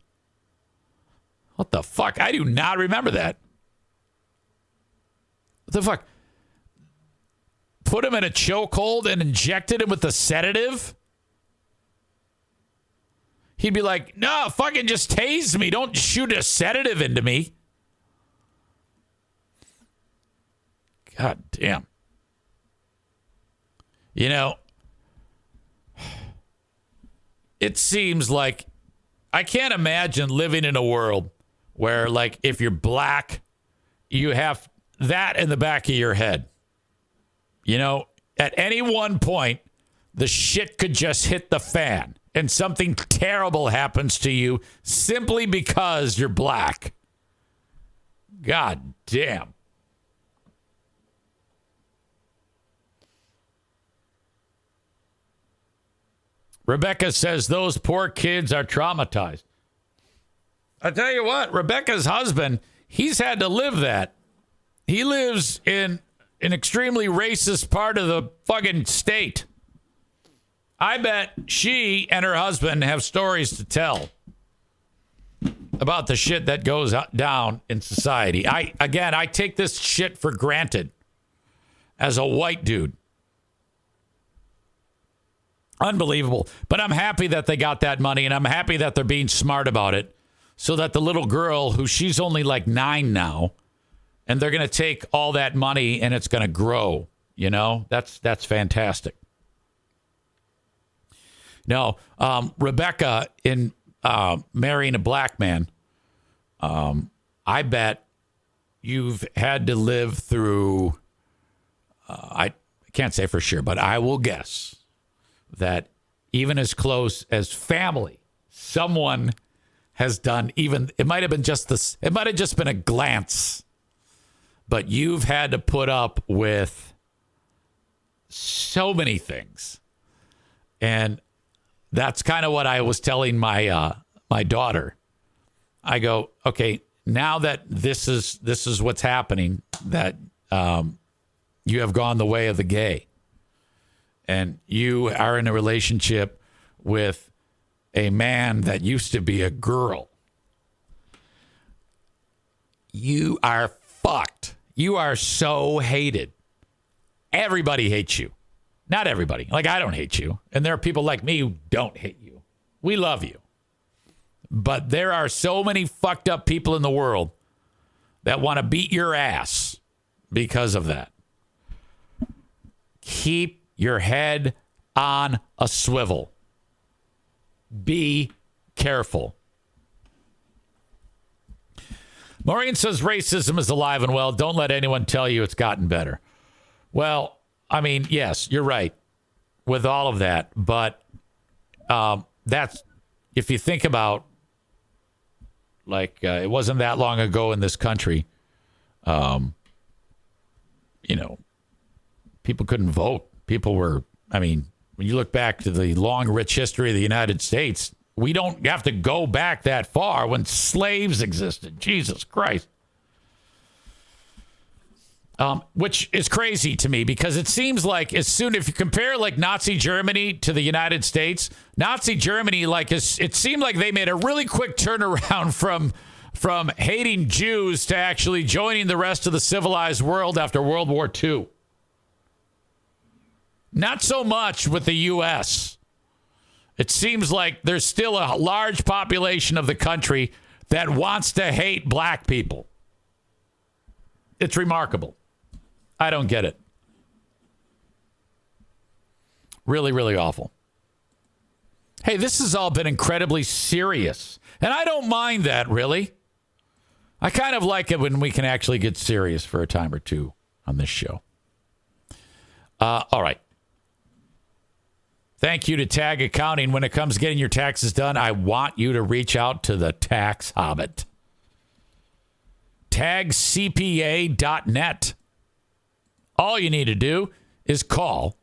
What the fuck? I do not remember that. What the fuck? Put him in a chokehold and injected him with a sedative? He'd be like, no, fucking just tase me. Don't shoot a sedative into me. God damn. It seems like I can't imagine living in a world where, like, if you're black, you have that in the back of your head. At any one point, the shit could just hit the fan and something terrible happens to you simply because you're black. God damn. Rebecca says those poor kids are traumatized. I tell you what, Rebecca's husband, he's had to live that. He lives in an extremely racist part of the fucking state. I bet she and her husband have stories to tell about the shit that goes down in society. I take this shit for granted as a white dude. Unbelievable. But I'm happy that they got that money, and I'm happy that they're being smart about it so that the little girl, who she's only like 9 now, and they're going to take all that money and it's going to grow. That's fantastic. No, Rebecca, in marrying a black man, I bet you've had to live through, I can't say for sure, but I will guess that even as close as family, someone has done it might have been it might have just been a glance, but you've had to put up with so many things. And that's kind of what I was telling my daughter. I go, okay, now that this is what's happening, that you have gone the way of the gay, and you are in a relationship with a man that used to be a girl. You are fucked. You are so hated. Everybody hates you. Not everybody. Like, I don't hate you. And there are people like me who don't hate you. We love you. But there are so many fucked up people in the world that want to beat your ass because of that. Keep your head on a swivel. Be careful. Maureen says racism is alive and well. Don't let anyone tell you it's gotten better. Well, I mean, yes, you're right with all of that. But that's, if you think about, like, it wasn't that long ago in this country, people couldn't vote. People were, when you look back to the long, rich history of the United States, we don't have to go back that far when slaves existed. Jesus Christ. Which is crazy to me, because it seems like if you compare like Nazi Germany to the United States, Nazi Germany, it seemed like they made a really quick turnaround from hating Jews to actually joining the rest of the civilized world after World War II. Not so much with the U.S. It seems like there's still a large population of the country that wants to hate black people. It's remarkable. I don't get it. Really, really awful. Hey, this has all been incredibly serious. And I don't mind that, really. I kind of like it when we can actually get serious for a time or two on this show. All right. Thank you to Tag Accounting. When it comes to getting your taxes done, I want you to reach out to the Tax Hobbit. TagCPA.net. All you need to do is call.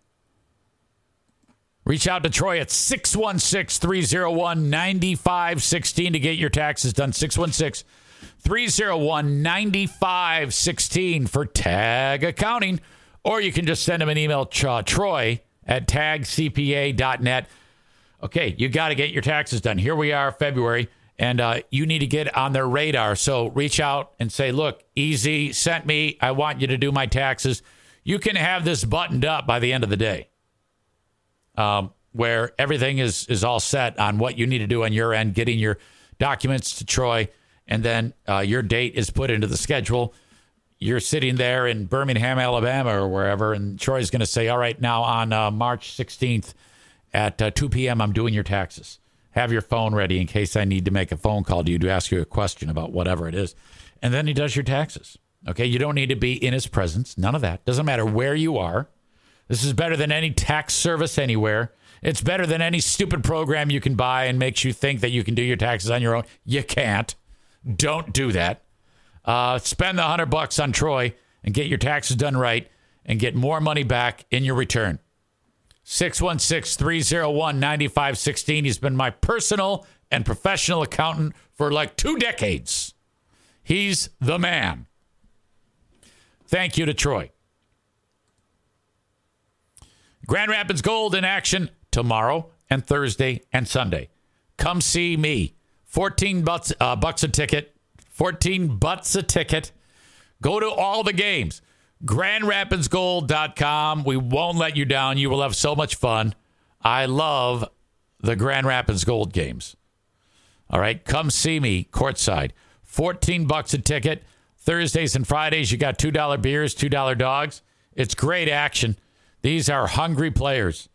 Reach out to Troy at 616-301-9516 to get your taxes done. 616-301-9516 for Tag Accounting. Or you can just send him an email, Troy at tagcpa.net. Okay, you got to get your taxes done. Here we are, February, and you need to get on their radar. So reach out and say, look, Easy sent me. I want you to do my taxes. You can have this buttoned up by the end of the day, where everything is all set on what you need to do on your end, getting your documents to Troy, and then your date is put into the schedule. You're sitting there in Birmingham, Alabama, or wherever, and Troy's going to say, all right, now on March 16th at 2 p.m., I'm doing your taxes. Have your phone ready in case I need to make a phone call to you to ask you a question about whatever it is. And then he does your taxes. Okay, you don't need to be in his presence. None of that. Doesn't matter where you are. This is better than any tax service anywhere. It's better than any stupid program you can buy and makes you think that you can do your taxes on your own. You can't. Don't do that. Spend the $100 on Troy and get your taxes done right and get more money back in your return. 616-301-9516. He's been my personal and professional accountant for like 2 decades. He's the man. Thank you to Troy. Grand Rapids Gold in action tomorrow and Thursday and Sunday. Come see me. $14 bucks a ticket. 14 butts a ticket. Go to all the games. GrandRapidsGold.com. We won't let you down. You will have so much fun. I love the Grand Rapids Gold games. All right, come see me courtside. 14 bucks a ticket. Thursdays and Fridays, you got $2 beers, $2 dogs. It's great action. These are hungry players.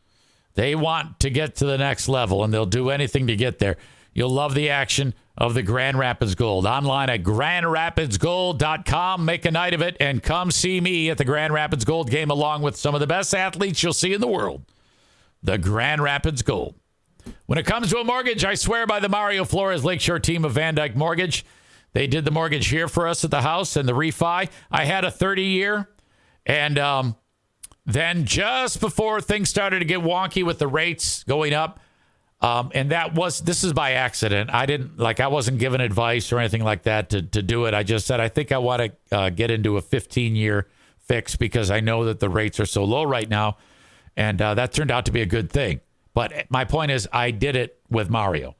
They want to get to the next level, and they'll do anything to get there. You'll love the action of the Grand Rapids Gold. Online at GrandRapidsGold.com. Make a night of it and come see me at the Grand Rapids Gold game along with some of the best athletes you'll see in the world. The Grand Rapids Gold. When it comes to a mortgage, I swear by the Mario Flores Lakeshore team of Van Dyke Mortgage. They did the mortgage here for us at the house and the refi. I had a 30-year, and then just before things started to get wonky with the rates going up, and this is by accident. I wasn't given advice or anything like that to do it. I just said, I think I want to get into a 15-year fix because I know that the rates are so low right now. And that turned out to be a good thing. But my point is, I did it with Mario.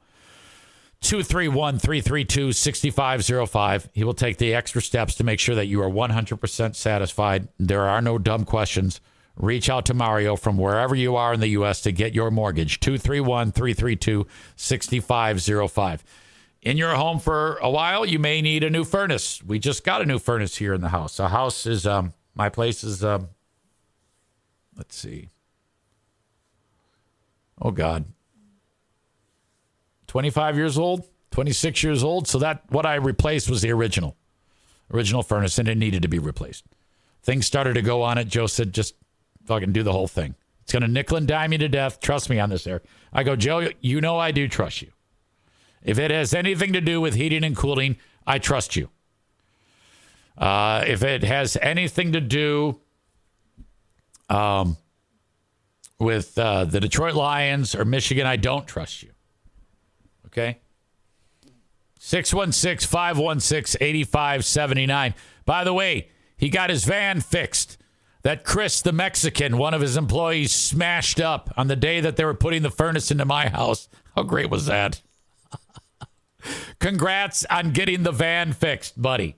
231-332-6505. He will take the extra steps to make sure that you are 100% satisfied. There are no dumb questions. Reach out to Mario from wherever you are in the U.S. to get your mortgage. 231-332-6505. In your home for a while, you may need a new furnace. We just got a new furnace here in the house. The house is, my place is, let's see. Oh, God. 25 years old, 26 years old. So what I replaced was the original furnace, and it needed to be replaced. Things started to go on it. Joe said, just fucking do the whole thing. It's going to nickel and dime you to death. Trust me on this, Eric. I go, Joe, you know I do trust you. If it has anything to do with heating and cooling, I trust you. If it has anything to do with the Detroit Lions or Michigan, I don't trust you. Okay? 616-516-8579. By the way, he got his van fixed. That Chris, the Mexican, one of his employees, smashed up on the day that they were putting the furnace into my house. How great was that? Congrats on getting the van fixed, buddy.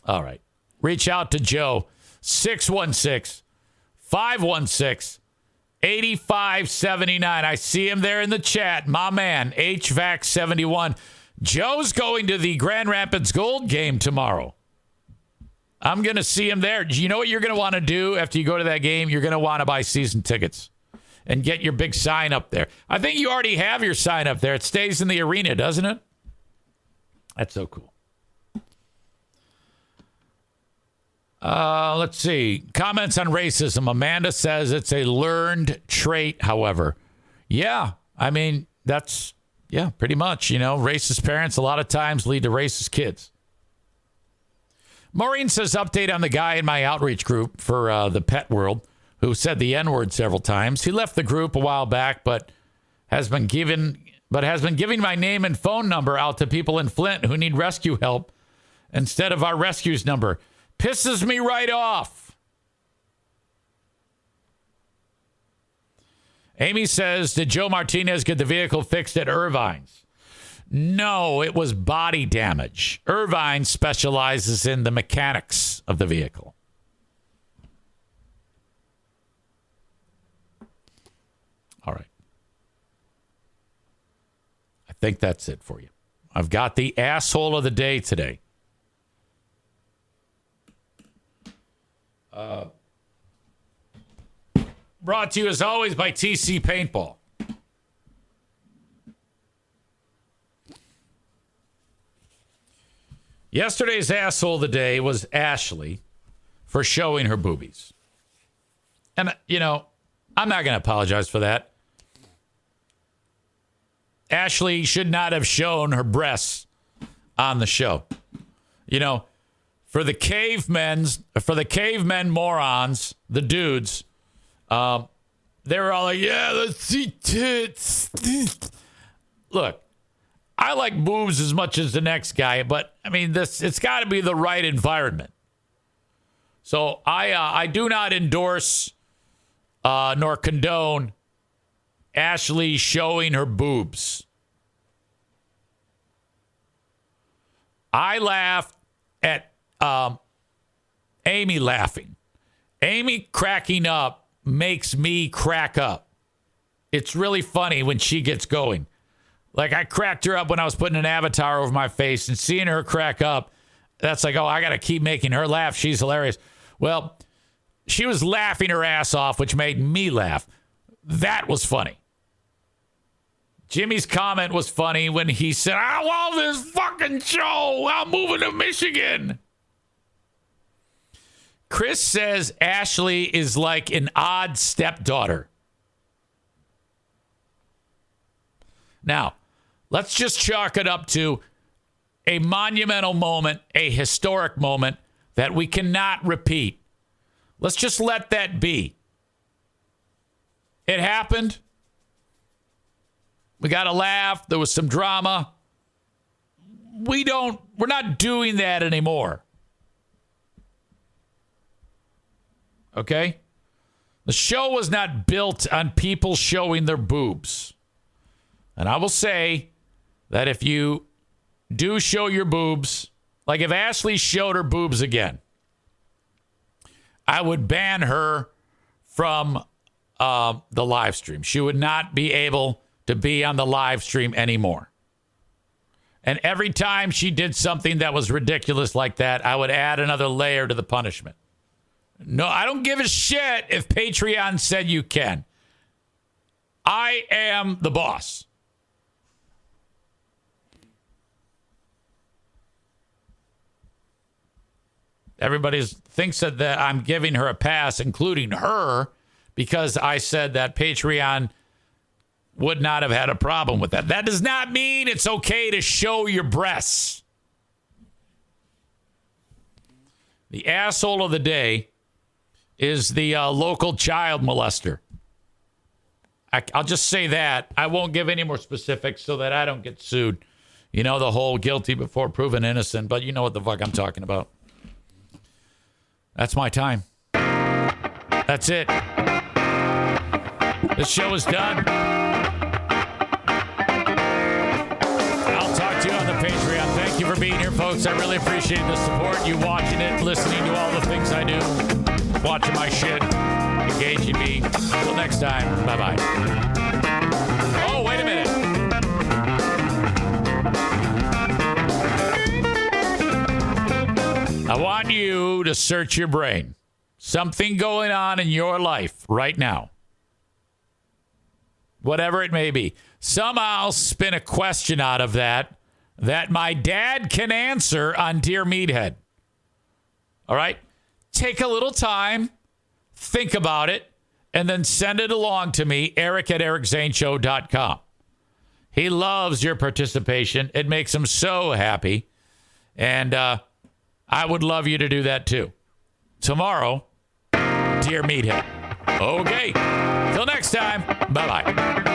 All right. Reach out to Joe. 616-516-8579. I see him there in the chat. My man, HVAC71. Joe's going to the Grand Rapids Gold game tomorrow. I'm going to see him there. You know what you're going to want to do after you go to that game? You're going to want to buy season tickets and get your big sign up there. I think you already have your sign up there. It stays in the arena, doesn't it? That's so cool. Let's see. Comments on racism. Amanda says it's a learned trait, however. Yeah, I mean, that's, pretty much. Racist parents a lot of times lead to racist kids. Maureen says, update on the guy in my outreach group for the pet world who said the N-word several times. He left the group a while back, but has been giving my name and phone number out to people in Flint who need rescue help instead of our rescues number. Pisses me right off. Amy says, did Joe Martinez get the vehicle fixed at Irvine's? No, it was body damage. Irvine specializes in the mechanics of the vehicle. All right. I think that's it for you. I've got the asshole of the day today. Brought to you, as always, by TC Paintball. Yesterday's asshole of the day was Ashley for showing her boobies. And, I'm not going to apologize for that. Ashley should not have shown her breasts on the show. For the cavemen morons, the dudes, they were all like, yeah, let's see tits. Look, I like boobs as much as the next guy, but I mean, it's got to be the right environment. So I do not endorse nor condone Ashley showing her boobs. I laughed at Amy laughing. Amy cracking up makes me crack up. It's really funny when she gets going. Like, I cracked her up when I was putting an avatar over my face, and seeing her crack up, that's like, oh, I got to keep making her laugh. She's hilarious. Well, she was laughing her ass off, which made me laugh. That was funny. Jimmy's comment was funny when he said, I love this fucking show. I'm moving to Michigan. Chris says Ashley is like an odd stepdaughter. Now, let's just chalk it up to a monumental moment, a historic moment that we cannot repeat. Let's just let that be. It happened. We got a laugh. There was some drama. We're not doing that anymore. Okay? The show was not built on people showing their boobs. And I will say that if you do show your boobs, like if Ashley showed her boobs again, I would ban her from the live stream. She would not be able to be on the live stream anymore. And every time she did something that was ridiculous like that, I would add another layer to the punishment. No, I don't give a shit if Patreon said you can. I am the boss. Everybody thinks that I'm giving her a pass, including her, because I said that Patreon would not have had a problem with that. That does not mean it's okay to show your breasts. The asshole of the day is the local child molester. I'll just say that. I won't give any more specifics so that I don't get sued. You know, the whole guilty before proven innocent, but you know what the fuck I'm talking about. That's my time. That's it. This show is done. I'll talk to you on the Patreon. Thank you for being here, folks. I really appreciate the support. You watching it, listening to all the things I do, watching my shit, engaging me. Until next time, bye-bye. Oh, wait a minute. I want you to search your brain. Something going on in your life right now. Whatever it may be. Somehow spin a question out of that my dad can answer on Dear Meathead. All right? take a little time, think about it, and then send it along to me, eric@ericzaneshow.com. He loves your participation. It makes him so happy. And I would love you to do that too. Tomorrow, dear Meathead. Okay. Till next time. Bye-bye.